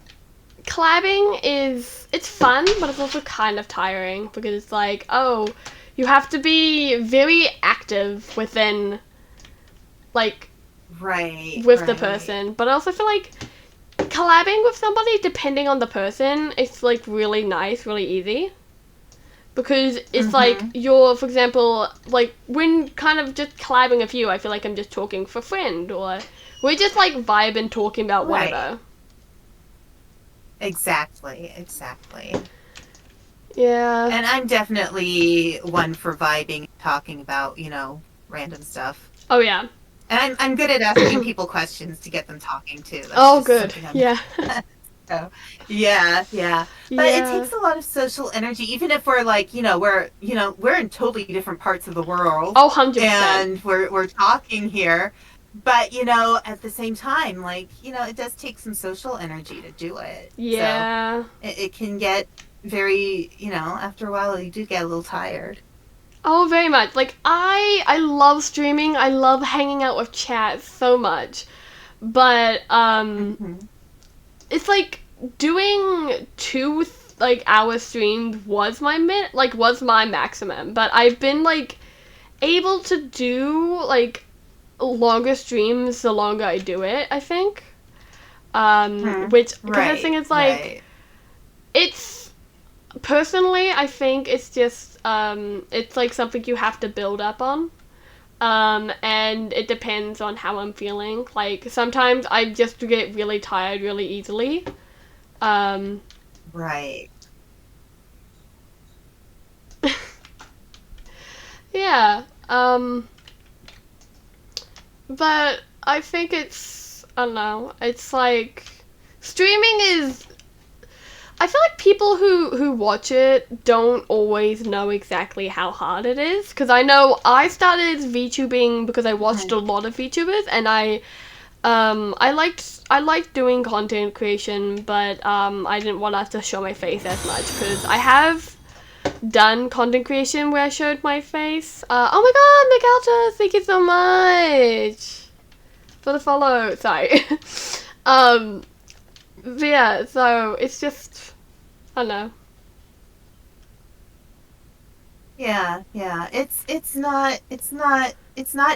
S1: collabing is it's fun, but it's also kind of tiring because it's like, oh, you have to be very active within like
S2: Right,
S1: with the
S2: right.
S1: person. But I also feel like collabing with somebody, depending on the person, it's like really nice, really easy. Because it's like you're, for example, like when kind of just collabing with you, I feel like I'm just talking for a friend, or we're just like vibing, talking about whatever.
S2: Exactly.
S1: Yeah.
S2: And I'm definitely one for vibing, talking about, random stuff.
S1: Oh yeah.
S2: And I'm good at asking people questions to get them talking too. That's
S1: Oh
S2: just
S1: good.
S2: something
S1: Yeah.
S2: so, yeah. But it takes a lot of social energy, even if we're like, we're in totally different parts of the world.
S1: Oh, 100%.
S2: And we're talking here. But, at the same time, like, it does take some social energy to do it.
S1: Yeah.
S2: So it can get very, after a while you do get a little tired.
S1: Oh, very much. Like, I love streaming. I love hanging out with chat so much. But, it's like doing 2 hour streams was my maximum. But I've been, like, able to do, like, longer streams the longer I do it, I think. Which, because the thing is, like, it's, personally, I think it's just, it's, like, something you have to build up on. And it depends on how I'm feeling. Like, sometimes I just get really tired really easily.
S2: Right.
S1: Yeah. But I think it's, I don't know, it's like, streaming is, I feel like people who watch it don't always know exactly how hard it is. Because I know I started VTubing because I watched a lot of VTubers, and I liked doing content creation, but I didn't want to show my face as much, because I have done content creation where I showed my face. Oh my god, Miguelta, thank you so much for the follow. Sorry. But yeah, so it's just, I don't know.
S2: Yeah. It's not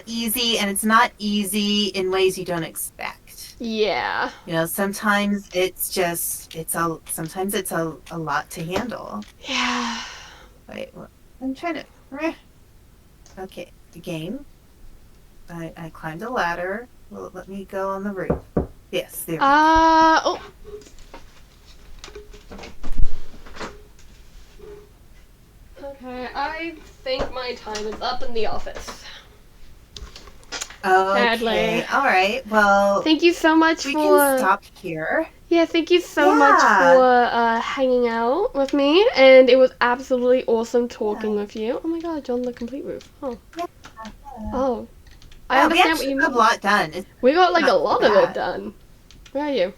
S2: easy, and it's not easy in ways you don't expect.
S1: Yeah.
S2: Sometimes sometimes it's a lot to handle.
S1: Yeah.
S2: Wait, I'm trying to. Okay, the game. I climbed a ladder. Will it let me go on the roof? Yes, there we go.
S1: Oh. Okay, I think my time is up in the office.
S2: Okay, all right. Well,
S1: thank you so much
S2: we can stop here.
S1: Yeah, thank you so much for hanging out with me, and it was absolutely awesome talking with you. Oh my god, John, the complete roof. Oh. Oh. I understand what you mean.
S2: We have a lot done.
S1: We got like a lot of it done. Where are you?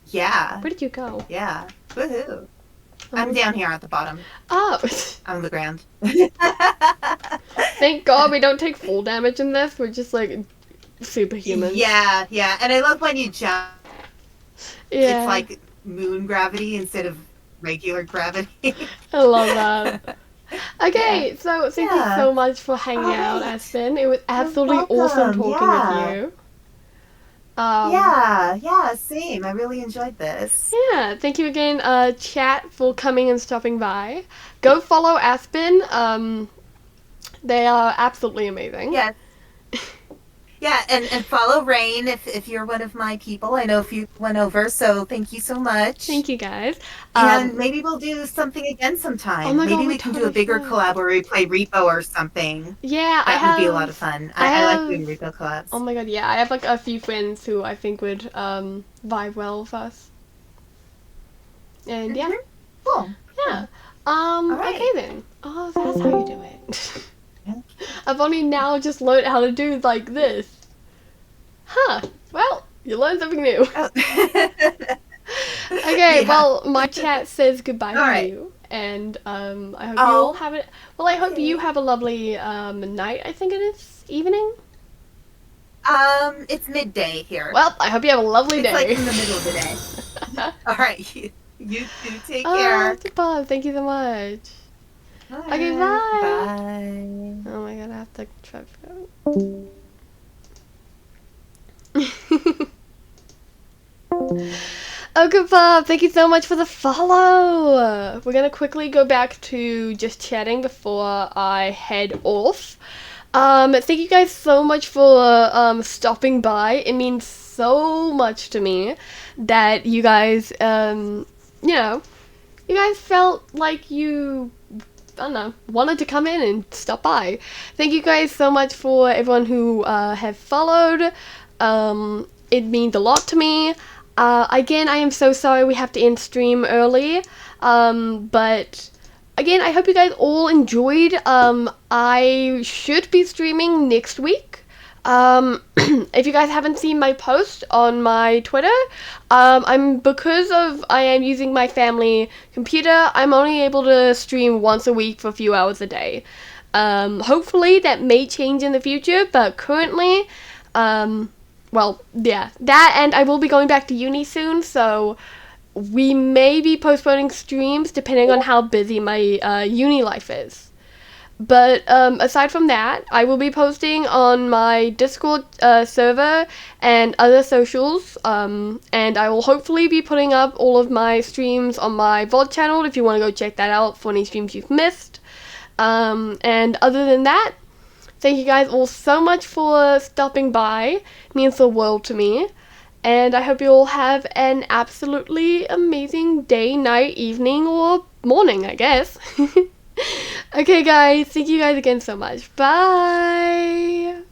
S2: Yeah.
S1: Where did you go?
S2: Yeah. Woohoo. I'm down here at the bottom.
S1: Oh.
S2: On the ground.
S1: Thank God we don't take full damage in this. We're just like superhumans.
S2: Yeah. And I love when you jump.
S1: Yeah.
S2: It's like moon gravity instead of regular gravity.
S1: I love that. Okay, so thank you so much for hanging out, Aspen. It was absolutely awesome talking with you.
S2: Yeah, same. I really enjoyed this.
S1: Yeah, thank you again, chat, for coming and stopping by. Go follow Aspen. They are absolutely amazing.
S2: Yes. Yeah, and follow Raine if you're one of my people. I know if you went over, so thank you so much.
S1: Thank you, guys.
S2: And maybe we'll do something again sometime.
S1: Oh my God,
S2: maybe we can do a bigger collab where we play Repo or something.
S1: Yeah,
S2: that would be a lot of fun. I like doing Repo collabs.
S1: Oh my god, yeah. I have like a few friends who I think would vibe well with us. And yeah.
S2: Cool.
S1: Yeah. Okay then. Oh, that's how you do it. I've only now just learned how to do like this. Huh. Well, you learned something new.
S2: Oh.
S1: Okay, well, my chat says goodbye to you. And I hope you all have it. Well, I hope you have a lovely night, I think it is. Evening?
S2: It's midday here.
S1: Well, I hope you have a lovely day.
S2: It's like in the middle of the day. All right. You too. Take care.
S1: Goodbye. Thank you so much.
S2: Bye.
S1: Okay, bye.
S2: Bye.
S1: Oh my god, I have to try. Okay, Bob, thank you so much for the follow. We're gonna quickly go back to just chatting before I head off. Thank you guys so much for stopping by. It means so much to me that you guys you know, you guys felt like you, I don't know, wanted to come in and stop by. Thank you guys so much for everyone who have followed. It means a lot to me. Again, I am so sorry we have to end stream early. But again, I hope you guys all enjoyed. I should be streaming next week. If you guys haven't seen my post on my Twitter, because I am using my family computer, I'm only able to stream once a week for a few hours a day. Hopefully that may change in the future, but currently, well, yeah, that, and I will be going back to uni soon, so we may be postponing streams depending on how busy my uni life is. But aside from that, I will be posting on my Discord server and other socials, and I will hopefully be putting up all of my streams on my VOD channel if you want to go check that out for any streams you've missed. And other than that, thank you guys all so much for stopping by. It means the world to me. And I hope you all have an absolutely amazing day, night, evening, or morning, I guess. Okay, guys. Thank you guys again so much. Bye.